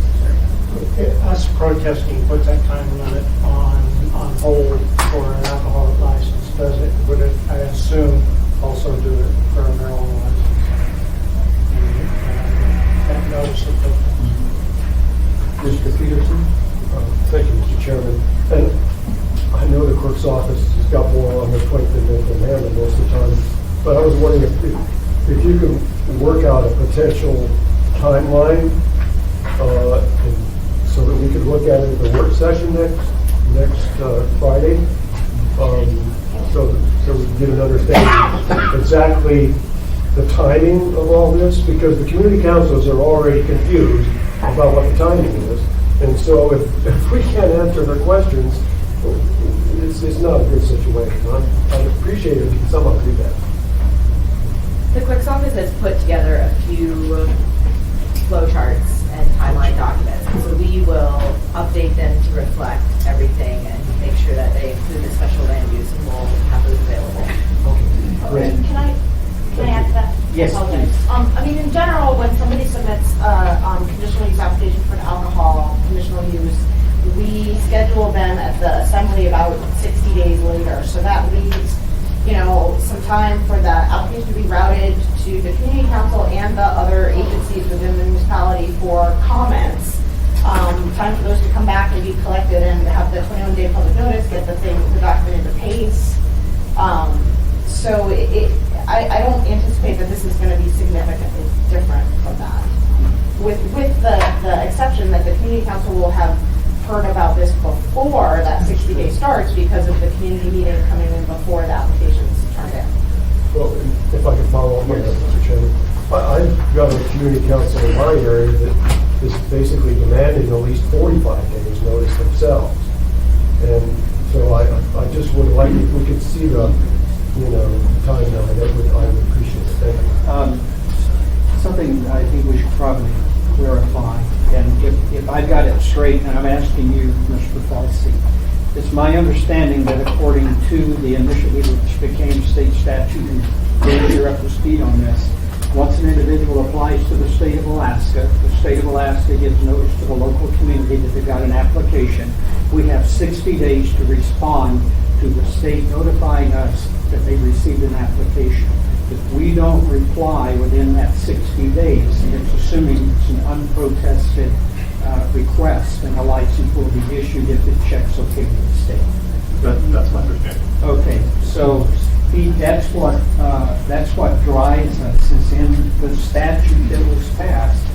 their Us protesting puts that time limit on hold for an alcoholic license, does it? Would it, I assume, also do it for a marijuana license? That notice of Mr. Peterson? Thank you, Mr. Chairman. And I know the clerk's office has got more on their plate than they can handle most of the time, but I was wondering if you can work out a potential timeline so that we could look at it at the work session next Friday, so we can get an understanding exactly the timing of all this, because the community councils are already confused about what the timing is, and so if we can't answer their questions, it's not a good situation. I'd appreciate it if someone do that. The clerk's office has put together a few flow charts and timeline documents. So we will update them to reflect everything and make sure that they include the special land use, and we'll have those available. Can I add to that? Yes, Apologize. please. I mean, in general, when somebody submits a conditional use application for an alcohol conditional use, we schedule them at the assembly about 60 days later. So that leaves, some time for the application to be routed to the community council and the other agencies within the municipality for comments. Time for those to come back and be collected and have the 21-day public notice, get the document into pace. So I don't anticipate that this is going to be significantly different from that. With the exception that the community council will have heard about this before that 60-day starts because of the community meeting coming in before the application's turned in. Well, if I could follow up on that, Mr. Chairman. I've got a community council in my area that is basically demanding at least 45 days notice themselves. And so I just would like, if we could see the, timeline, I would appreciate it. Thank you. Something I think we should probably clarify, and if I got it straight, and I'm asking you, Mr. Falsey, it's my understanding that according to the initiative which became state statute, and Dave, you're up to speed on this, once an individual applies to the state of Alaska gives notice to the local community that they've got an application. We have 60 days to respond to the state notifying us that they received an application. If we don't reply within that 60 days, and it's assuming it's an unprotested request, and a license will be issued if it checks okay with the state. That's my understanding. Okay, so Pete, that's what drives us, is in the statute that was passed.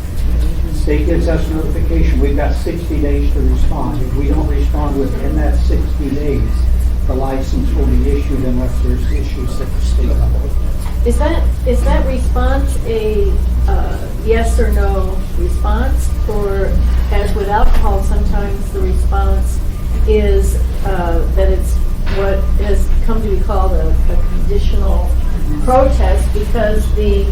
The state gives us notification, we've got 60 days to respond. If we don't respond within that 60 days, the license will be issued unless there's issues at the state level. Is that response a yes or no response? Or as with alcohol, sometimes the response is that it's what has come to be called a conditional protest because the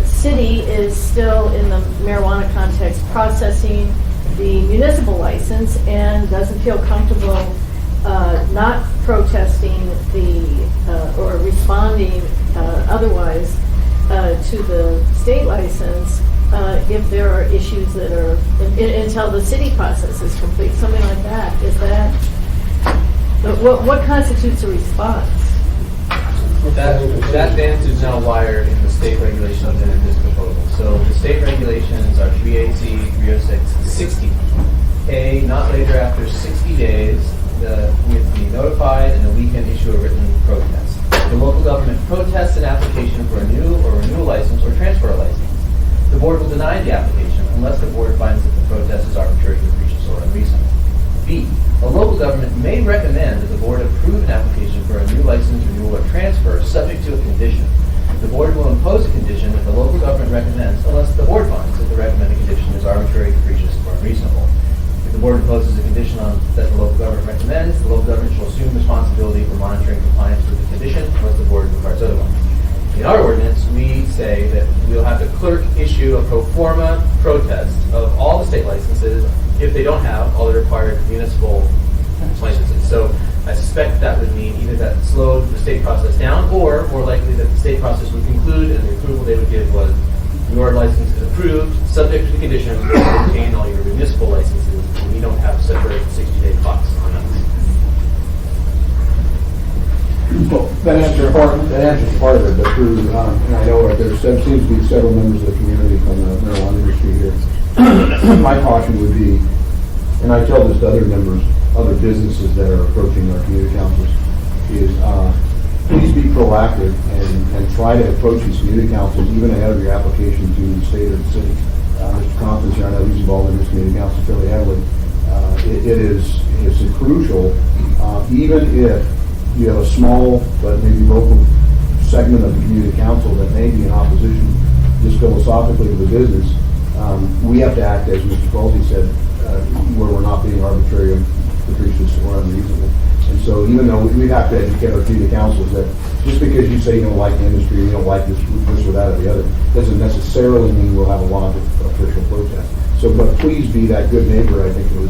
city is still in the marijuana context processing the municipal license and doesn't feel comfortable not protesting or responding otherwise to the state license if there are issues that are until the city process is complete, something like that. Is that what constitutes a response? That dance is now wired in the state regulations and in this proposal. So the state regulations are 3AC, 306, 60. A, not later after 60 days, we have to be notified and then we can issue a written protest. The local government protests an application for a new or renewal license or transfer a license. The board will deny the application unless the board finds that the protest is arbitrary, capricious, or unreasonable. B, a local government may recommend that the board approve an application for a new license, renewal, or transfer subject to a condition. The board will impose a condition that the local government recommends unless the board finds that the recommended condition is arbitrary, capricious, or unreasonable. If the board imposes a condition that the local government recommends, the local government shall assume responsibility for monitoring compliance with the condition unless the board requires otherwise. In our ordinance, we say that we'll have the clerk issue a pro forma protest of all the state licenses if they don't have all the required municipal licenses. So I suspect that would mean either that slowed the state process down, or more likely that the state process would conclude and the approval they would give was your license is approved, subject to the condition to obtain all your municipal licenses, and we don't have separate 60-day clocks on us. Well, that answers part of it, but through, and I know there seems to be several members of the community from the marijuana industry here. My caution would be, and I tell this to other members, other businesses that are approaching our community councils, is please be proactive and try to approach these community councils even ahead of your application to the state or the city. Mr. Compton's here, I know he's involved in this community council fairly heavily. It's crucial, even if you have a small but maybe vocal segment of the community council that may be in opposition just philosophically to the business, we have to act, as Mr. Falsey said, where we're not being arbitrary and capricious or unreasonable. And so even though we have to educate our community councils that just because you say you don't like the industry, you don't like this or that or the other, doesn't necessarily mean we'll have a lot of official protest. So, but please be that good neighbor, I think it was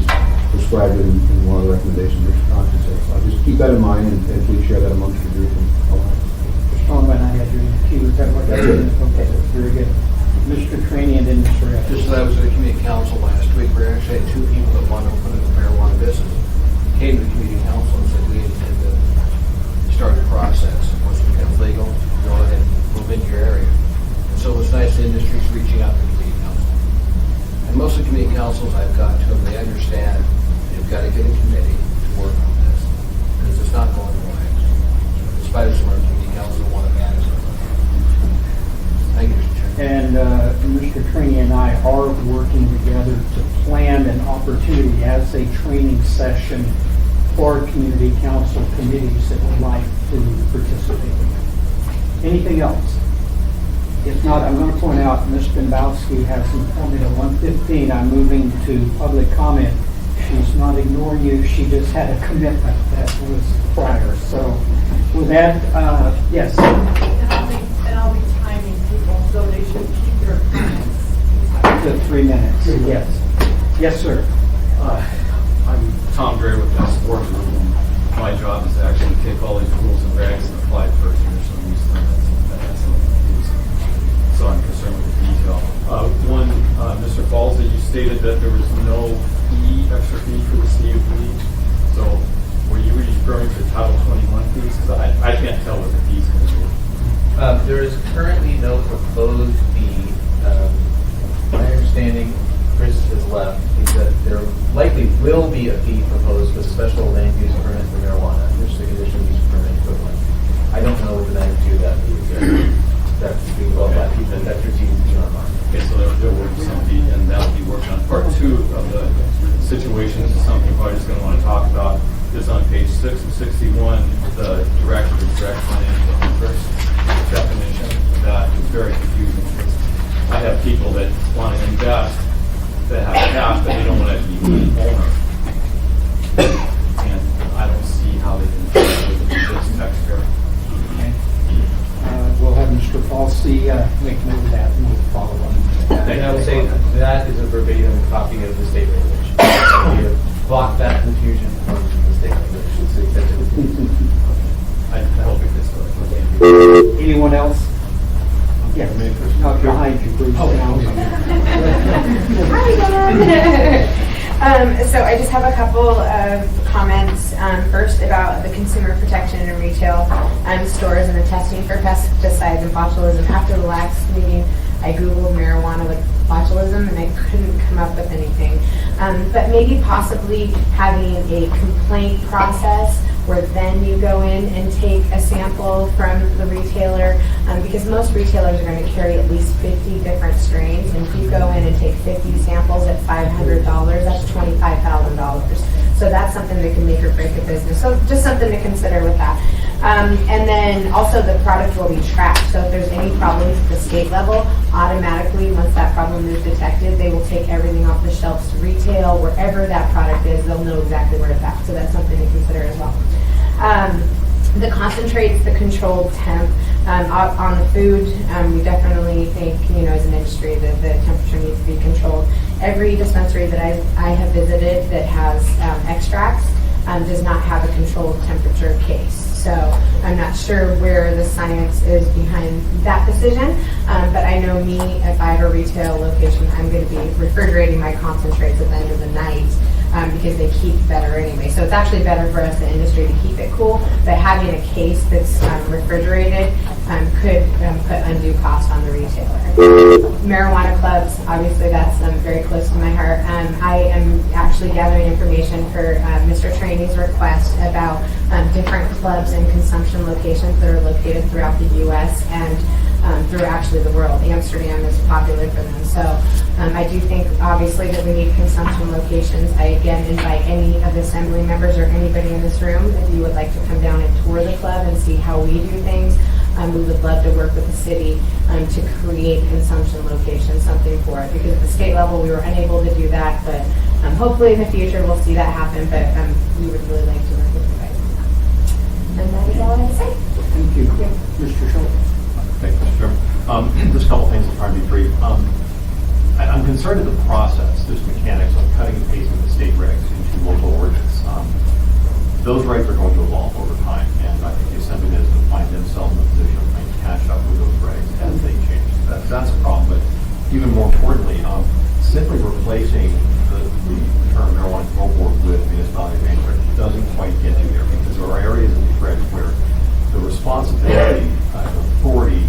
described in one of the recommendations Mr. Conklin said. So just keep that in mind and please share that amongst your group. Mr. Tolman, I had you in the queue. Is that what That's you're it. doing? Okay, very good. Mr. Trainee and then Mr. Evans. Just as I was at the community council last week, we actually had 2 people that wanted to open a marijuana business. Came to the community council and said, we intend to start the process. Once it becomes legal, go ahead and move into your area. And so it was nice the industry's reaching out to the community council. And most of the community councils I've got to them, they understand you've got to get a committee to work on this. Because it's not going away. Despite some of our community councils want to ban it. Thank you, Mr. Chairman. And Mr. Trainee and I are working together to plan an opportunity as a training session for community council committees that would like to participate. Anything else? If not, I'm going to point out Ms. Dombowski has informed me at 1:15 I'm moving to public comment. She's not ignoring you. She just had a commitment that was prior. So with that, yes. And I'll be timing people, so they should keep their comments. To 3 minutes, yes. Yes, sir. I'm Tom Gray with Mass Board Group, and my job is to actually take all these rules and regs and apply for conditional use limits and that's what I use. So I'm concerned with the detail. One, Mr. Falls, that you stated that there was no extra fee for the CUP. So were you referring to Title 21 fees? Because I can't tell what the fees going to be. There is currently no proposed fee. My understanding, Chris has left, is that there likely will be a fee proposed for the special land use permit for marijuana, which is the conditional use permit equivalent. I don't know what the magnitude of that fee is. That's being involved by people, that's your team beyond mine. Okay, so there will be some fee, and that will be worked on. Part 2 of the situations is something you're probably just going to want to talk about. Is on page 6 of 61, the direct financial interest definition. That is very confusing. I have people that want to invest that have cash, but they don't want to be an owner. And I don't see how they can fit with this text here. Okay. We'll have Mr. Falsey make note of that and we'll follow on. And I would say that is a verbatim copy of the state regulation. We have blocked that confusion from the state regulations. I hope it gets to it. Anyone else? Yes. Not behind you, Bruce. So I just have a couple of comments. First about the consumer protection and retail stores and the testing for pesticides and botulism. After the last meeting, I Googled marijuana with botulism and I couldn't come up with anything. But maybe possibly having a complaint process where then you go in and take a sample from the retailer, because most retailers are going to carry at least 50 different strains, and if you go in and take 50 samples at $500, that's $25,000. So that's something that can make or break a business. So just something to consider with that. And then also the product will be tracked. So if there's any problems at the state level, automatically once that problem is detected, they will take everything off the shelves to retail, wherever that product is, they'll know exactly where it's at. So that's something to consider as well. The concentrates, the controlled temp on the food, we definitely think, as an industry that the temperature needs to be controlled. Every dispensary that I have visited that has extracts does not have a controlled temperature case. So I'm not sure where the science is behind that decision, but I know me, if I have a retail location, I'm going to be refrigerating my concentrates at the end of the night because they keep better anyway. So it's actually better for us, the industry, to keep it cool, but having a case that's refrigerated could put undue cost on the retailer. Marijuana clubs, obviously that's very close to my heart. I am actually gathering information for Mr. Trainee's request about different clubs and consumption locations that are located throughout the U.S. and through actually the world. Amsterdam is popular for them. So I do think obviously that we need consumption locations. I again invite any of the assembly members or anybody in this room, if you would like to come down and tour the club and see how we do things. We would love to work with the city to create consumption locations, something for it. Because at the state level we were unable to do that, but hopefully in the future we'll see that happen. But we would really like to work with you guys on that. all I have to say. Thank you. Mr. Schultz. Thank you, Mr. Chairman. Just a couple things, I'll try to be brief. I'm concerned at the process, there's mechanics of cutting and pasting the state regs into local ordinance. Those regs are going to evolve over time, and I think the Assembly is going to find themselves in a position of trying to catch up with those regs as they change. That's a problem, but even more importantly, simply replacing the term marijuana control board with municipality of Anchorage doesn't quite get you there, because there are areas in these regs where the responsibility and authority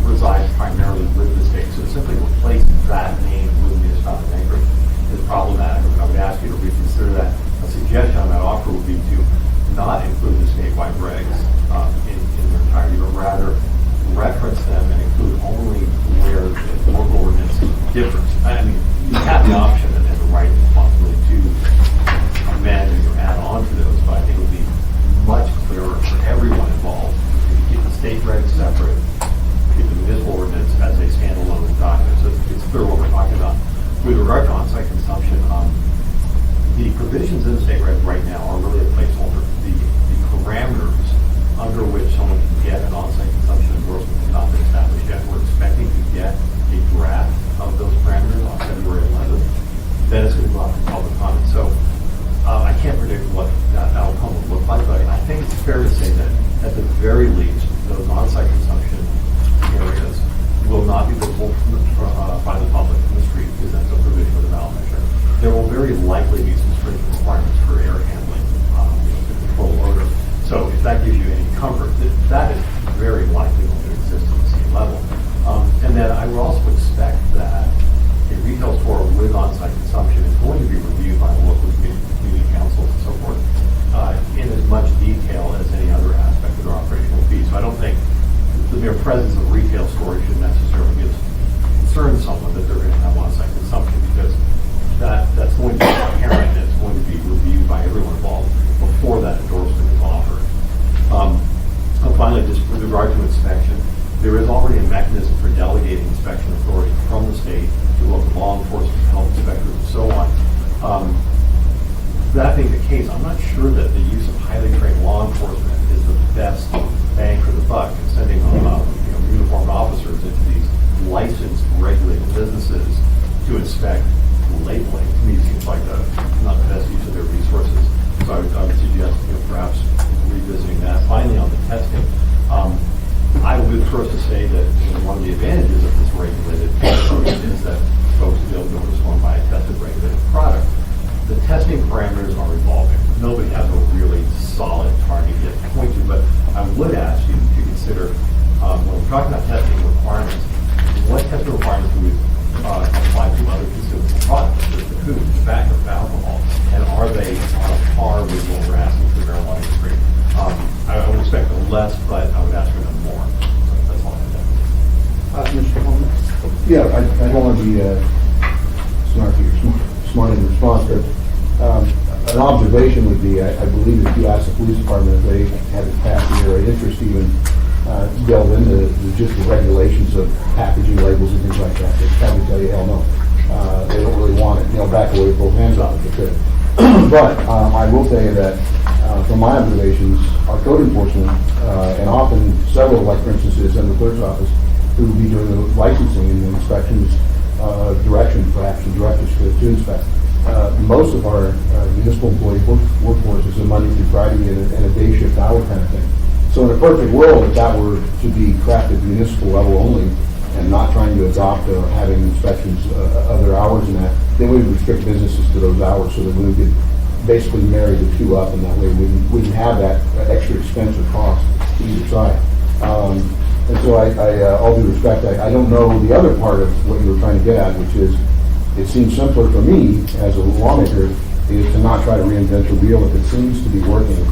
resides primarily with the state. So to simply replace that name with municipality of Anchorage is problematic. I would ask you to reconsider that. A suggestion on that offer would be to not include the statewide regs in their entirety, but rather reference them and include only where the local ordinance differs. I mean, you have the option and the right and responsibility to amend or add on to those, but I think it would be much clearer for everyone involved if you keep the state regs separate, keep the municipal ordinance as a standalone document, so it's clear what we're talking about. With regard to on-site consumption, the provisions in the state regs right now are really a placeholder. The parameters under which someone can get an on-site consumption endorsement has not been established yet. We're expecting to get a draft of those parameters on February 11th. Then it's going to go out for public comment. So I can't predict what that outcome will look like, but I think it's fair to say that at the very least, those on-site consumption areas will not be visible by the public in the street, because that's a provision of the ballot measure. There will very likely be some strict requirements for air handling to control odor. So if that gives you any comfort, that is very likely going to exist at the same level. And then I would also expect that a retail store with on-site consumption is going to be reviewed by the local community councils and so forth in as much detail as any other aspect of their operational fee. So I don't think the mere presence of retail stores should necessarily concern someone that they're going to have on-site consumption, because that's going to be apparent and it's going to be reviewed by everyone involved before that endorsement is offered. And finally, just with regard to inspection, there is already a mechanism for delegating inspection authority from the state to local law enforcement, health inspectors, and so on. That being the case, I'm not sure that the use of highly trained law enforcement is the best bang for the buck, and sending uniformed officers into these licensed, regulated businesses to inspect labeling. To me, seems like not the best use of their resources. So I would suggest perhaps revisiting that. Finally, on the testing, I would be the first to say that one of the advantages of this regulated approach is that folks will be able to respond by a tested, regulated product. The testing parameters are evolving. Nobody has a really solid target yet to point to, but I would ask you to consider, when we're talking about testing requirements, what testing requirements do we apply to other consumable products, the food, tobacco, alcohol, and are they on a par with what we're asking for marijuana industry? I would expect less, but I would ask for them more. So that's all I have. Mr. Holman? Yeah, I don't want to be snarky or smart in response, but an observation would be, I believe if you ask the police department if they had a capacity or an interest even delve into just the regulations of packaging labels and things like that, they'd probably tell you, hell no. They don't really want it, back away with both hands off if they could. But I will tell you that from my observations, our code enforcement, and often several, like for instance, the Assembly Clerk's office, who would be doing the licensing and the inspections, direction perhaps, and directives to inspect. Most of our municipal employee workforce is a Monday through Friday and a day shift hour kind of thing. So in a perfect world, if that were to be crafted municipal level only and not trying to adopt or having inspections other hours and that, then we would restrict businesses to those hours so that we could basically marry the two up, and that way we wouldn't have that extra expense or cost to either side. And so I all due respect, I don't know the other part of what you were trying to get at, which is it seems simpler for me as a lawmaker is to not try to reinvent the wheel if it seems to be working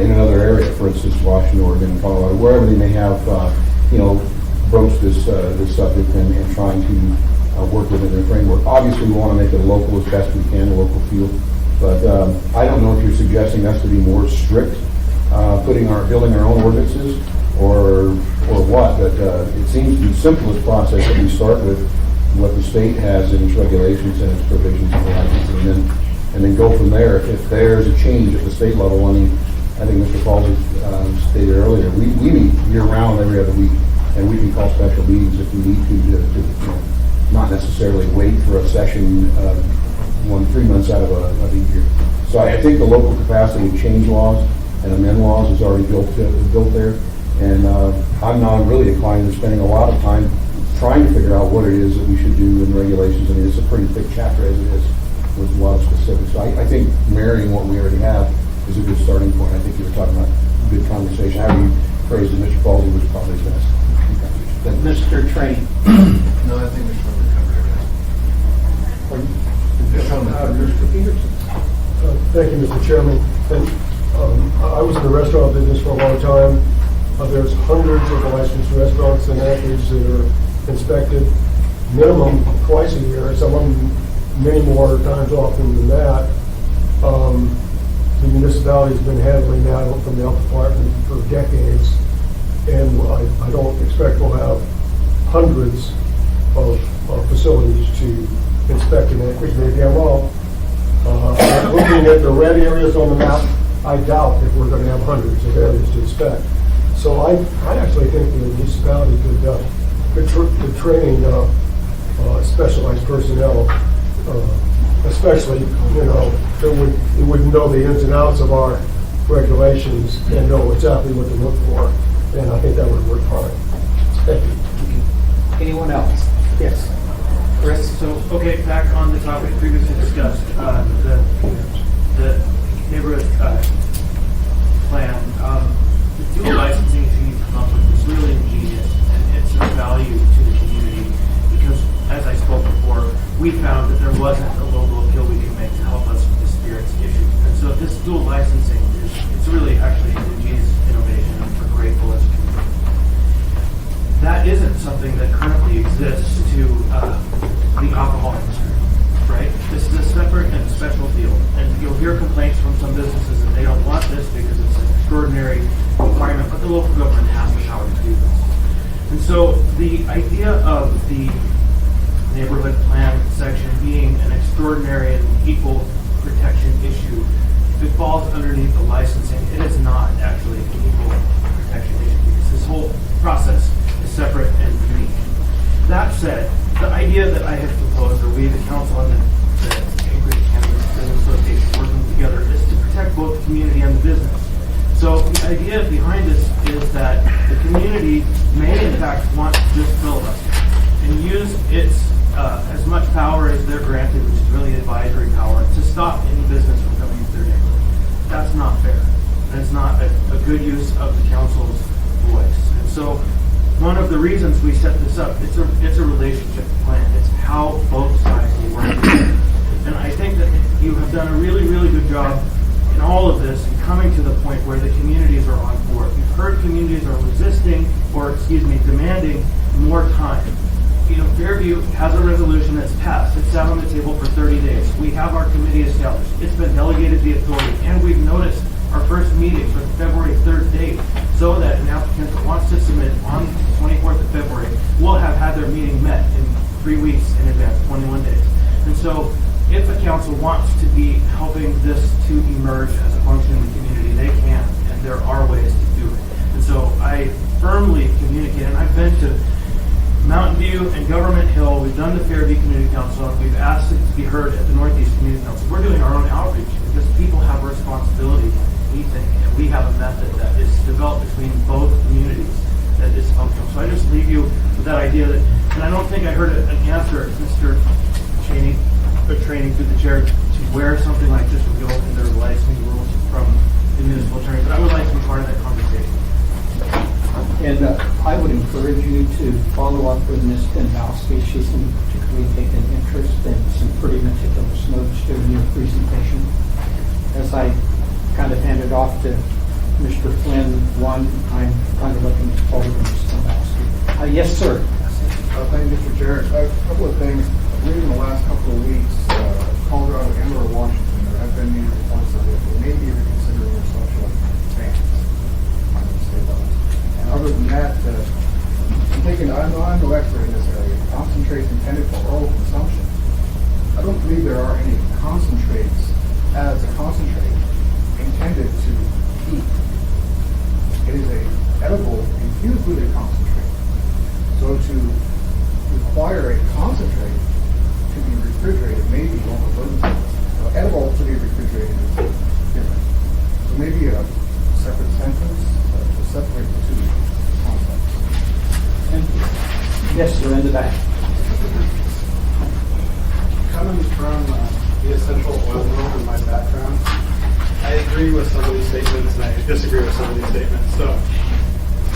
in another area, for instance, Washington, Oregon, Colorado, wherever they may have, broached this subject and trying to work within their framework. Obviously, we want to make it local as best we can, a local feel. But I don't know if you're suggesting us to be more strict, building our own ordinances, or what. But it seems the simplest process that we start with what the state has in its regulations and its provisions and licensing, and then go from there. If there's a change at the state level, I mean, I think Mr. Falsey stated earlier, we meet year-round every other week, and we can call special meetings if we need to, you know, not necessarily wait for a session 3 months out of a year. So I think the local capacity to change laws and amend laws is already built there. And I'm not really inclined to spending a lot of time trying to figure out what it is that we should do in regulations. I mean, it's a pretty thick chapter as it is with a lot of specifics. So I think marrying what we already have is a good starting point. I think you were talking about a good conversation. How you phrased it, Mr. Falsey, was probably best. Mr. Train. No, I think Mr. Mr. Peterson. Thank you, Mr. Chairman. And I was in the restaurant business for a long time. There's hundreds of licensed restaurants in Anchorage that are inspected minimum twice a year, some of them many more times often than that. The municipality's been handling that from the health department for decades, and I don't expect we'll have hundreds of facilities to inspect in Anchorage. Maybe I'm wrong. Looking at the red areas on the map, I doubt if we're going to have hundreds of areas to inspect. So I actually think the municipality could train specialized personnel, especially, you know, that would know the ins and outs of our regulations and know exactly what to look for. And I think that would work fine. Thank you. Anyone else? Yes. Chris? So, okay, back on the topic previously discussed, the neighborhood plan. The dual licensing issue you come up with is really ingenious, and it's of value to the community because, as I spoke before, we found that there wasn't a local appeal we could make to help us with the spirits issue. And so this dual licensing it's really actually an ingenious innovation, and we're grateful as a community. That isn't something that currently exists to the alcohol industry, right? This is a separate and special deal. And you'll hear complaints from some businesses that they don't want this because it's an extraordinary requirement, but the local government has the power to do this. And so the idea of the neighborhood plan section being an extraordinary and equal protection issue, if it falls underneath the licensing, it is not actually an equal protection issue because this whole process is separate and unique. That said, the idea that I have proposed, or we, the council and the Anchorage Cannabis Business Association working together, is to protect both the community and the business. So the idea behind this is that the community may in fact want to just filibuster and use its as much power as they're granted, which is really advisory power, to stop any business from coming into their neighborhood. That's not fair. That's not a good use of the council's voice. And so one of the reasons we set this up, it's a relationship plan. It's how both sides will work together. And I think that you have done a really, really good job in all of this and coming to the point where the communities are on board. We've heard communities are demanding more time. You know, Fairview has a resolution that's passed. It's sat on the table for 30 days. We have our committee established. It's been delegated the authority, and we've noticed our first meeting for the February 3rd date, so that an applicant that wants to submit on the 24th of February will have had their meeting met in 3 weeks in advance, 21 days. And so if the council wants to be helping this to emerge as a function in the community, they can, and there are ways to do it. And so I firmly communicate, and I've been to Mountain View and Government Hill. We've done the Fairview Community Council, and we've asked it to be heard at the Northeast Community Council. We're doing our own outreach because people have a responsibility, we think, and we have a method that is developed between both communities that is functional. So I just leave you with that idea that, and I don't think I heard an answer, Mr. Cheney, or training through the chair, to where something like this would go in their licensing rules from the municipal attorney, but I would like to be part of that conversation. And I would encourage you to follow up with Ms. Penbowski. She seemed particularly taken interest in some pretty meticulous notes during your presentation. As I kind of handed off to Mr. Flynn one, I'm kind of looking forward to Ms. Penbowski. Yes, sir. Thank you, Mr. Chair. A couple of things. Reading the last couple of weeks, Colorado and/or Washington, there have been these reports that they may be reconsidering their social bans on the state level. And other than that, I'm no expert in this area. Concentrates intended for oral consumption. I don't believe there are any concentrates as a concentrate intended to heat So maybe a separate sentence to separate the two concepts. Yes, sir, in the back. Coming from the essential oil world in my background, I agree with some of these statements and I disagree with some of these statements. So,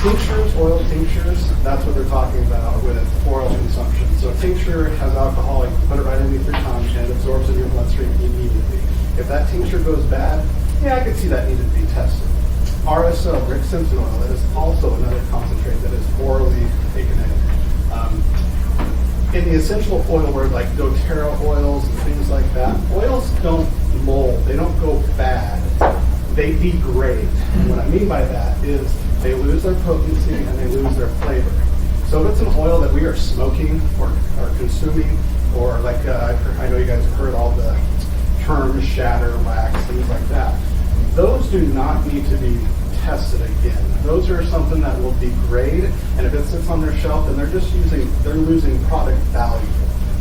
tinctures, oil tinctures, that's what they're talking about with oral consumption. So a tincture has alcohol, you can put it right underneath your tongue and it absorbs in your bloodstream immediately. If that tincture goes bad, yeah, I could see that needed to be tested. RSO, Rick Simpson oil, that is also another concentrate that is orally taken in. In the essential oil world, like doTERRA oils and things like that, oils don't mold, they don't go bad, they degrade. And what I mean by that is they lose their potency and they lose their flavor. So if it's an oil that we are smoking or consuming, or like I know you guys have heard all the terms, shatter, wax, things like that, those do not need to be tested again. Those are something that will degrade, and if it sits on their shelf, then they're losing product value.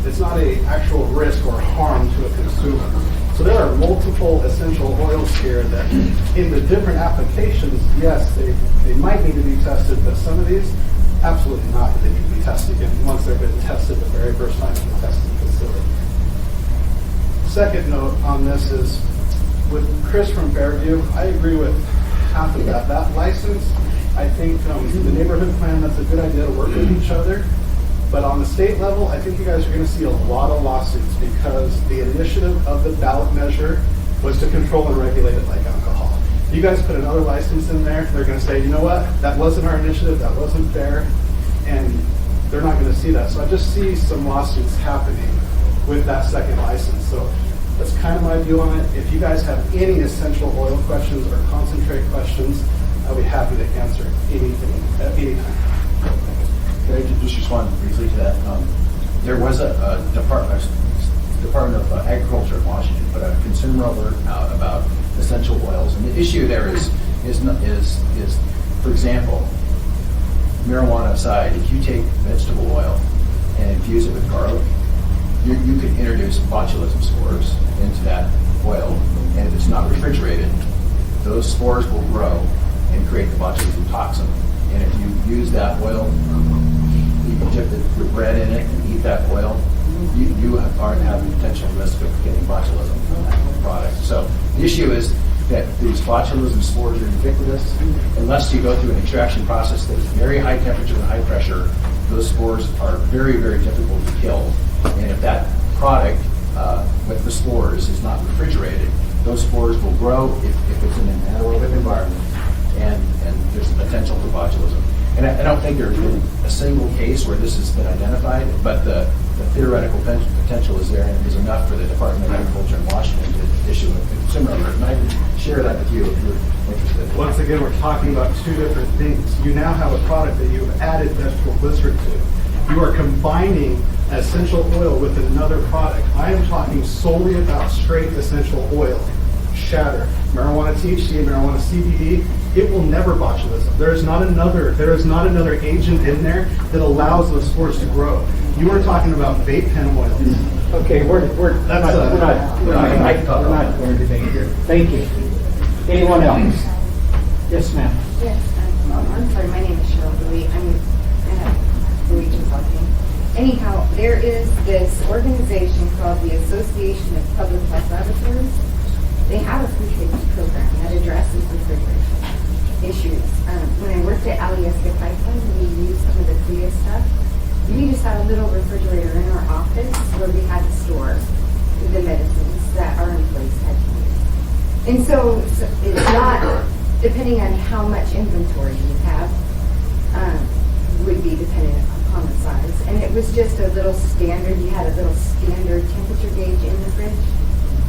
It's not an actual risk or harm to a consumer. So there are multiple essential oils here that in the different applications, yes, they might need to be tested, but some of these, absolutely not. They need to be tested again once they've been tested the very first time in the testing facility. Second note on this is, with Chris from Fairview, I agree with half of that. That license, I think the neighborhood plan, that's a good idea to work with each other. But on the state level, I think you guys are going to see a lot of lawsuits because the initiative of the ballot measure was to control and regulate it like alcohol. You guys put another license in there, they're going to say, you know what, that wasn't our initiative, that wasn't fair, and they're not going to see that. So I just see some lawsuits happening with that second license. So that's kind of my view on it. If you guys have any essential oil questions or concentrate questions, I'll be happy to answer anything at any time. Can I just respond briefly to that? There was a Department of Agriculture in Washington put a consumer alert out about essential oils, and the issue there is for example, marijuana aside, if you take vegetable oil and infuse it with garlic, you can introduce botulism spores into that oil, and if it's not refrigerated, those spores will grow and create the botulism toxin. And if you use that oil, you can dip the bread in it and eat that oil, you have the potential risk of getting botulism from that product. So the issue is that these botulism spores are ubiquitous. Unless you go through an extraction process that's very high temperature and high pressure, those spores are very, very difficult to kill. And if that product with the spores is not refrigerated, those spores will grow if it's in an anaerobic environment, and there's the potential for botulism. And I don't think there's been a single case where this has been identified, but the theoretical potential is there, and is enough for the Department of Agriculture in Washington to issue a consumer alert. And I can share that with you if you're interested. Once again, we're talking about two different things. You now have a product that you've added vegetable glycerin to. You are combining essential oil with another product. I am talking solely about straight essential oil. Shatter, marijuana THC, marijuana CBD, it will never botulism. There is not another agent in there that allows those spores to grow. You are talking about vape pen oils. Okay, we're not going to debate here. Thank you. Anyone else? Yes, ma'am. Yes, I'm sorry, my name is Cheryl Louis. I'm Louis Consulting. Anyhow, there is this organization called the Association of Public Health Laboratories. They have a food safety program that addresses refrigeration issues. When I worked at Alyeska Pipeline, we used some of the Korea stuff. We just had a little refrigerator in our office where we had to store the medicines that our employees had to use. And so it's not, depending on how much inventory you have, would be dependent upon the size. And it was just a little standard, you had a little standard temperature gauge in the fridge.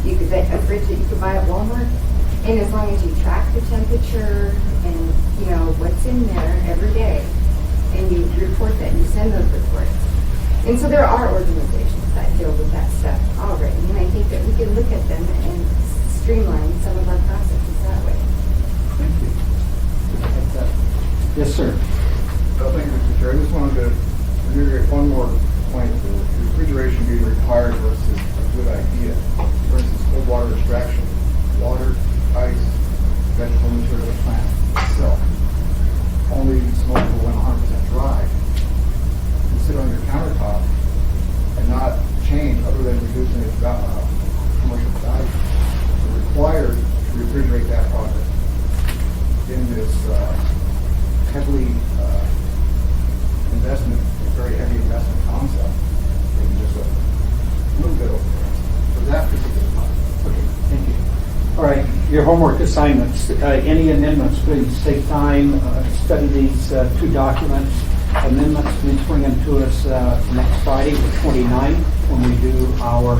A fridge that you could buy at Walmart, and as long as you track the temperature and you know what's in there every day, and you report that, you send those reports. And so there are organizations that deal with that stuff already, and I think that we can look at them and streamline some of our processes that way. Thank you. Yes, sir. Thank you, Mr. Chair. I just wanted to reiterate one more point. Refrigeration being required versus a good idea. For instance, cold water extraction, water, ice, homework assignments. Any amendments, please take time, study these two documents. Amendments, please bring them to us next Friday, the 29th, when we do our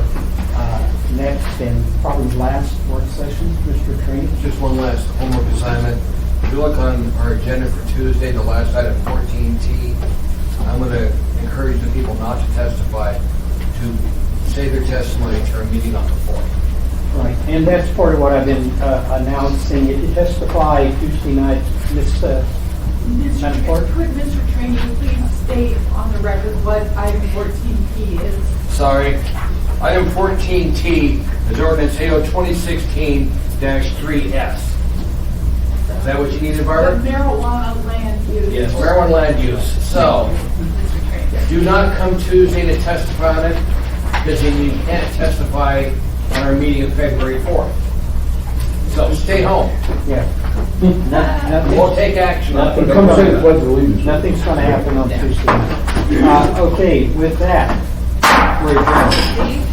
next and probably last work session. Mr. Trainee? Just one last homework assignment. If you look on our agenda for Tuesday, the last item, 14T, I'm going to encourage the people not to testify, to say their testimony to our meeting on the 4th. Right, and that's part of what I've been announcing. If you testify Tuesday night, Madam Clerk? Could Mr. Trainee please state on the record what item 14P is? Sorry. Item 14T is ordinance AO 2016-3S. Is that what you needed, Barbara? The marijuana land use. Yes, marijuana land use. So, do not come Tuesday to testify on it, because then you can't testify on our meeting of February 4th. So, stay home. Yeah. We'll take action on it. Nothing's going to happen on Tuesday night. Okay, with that, we're adjourned.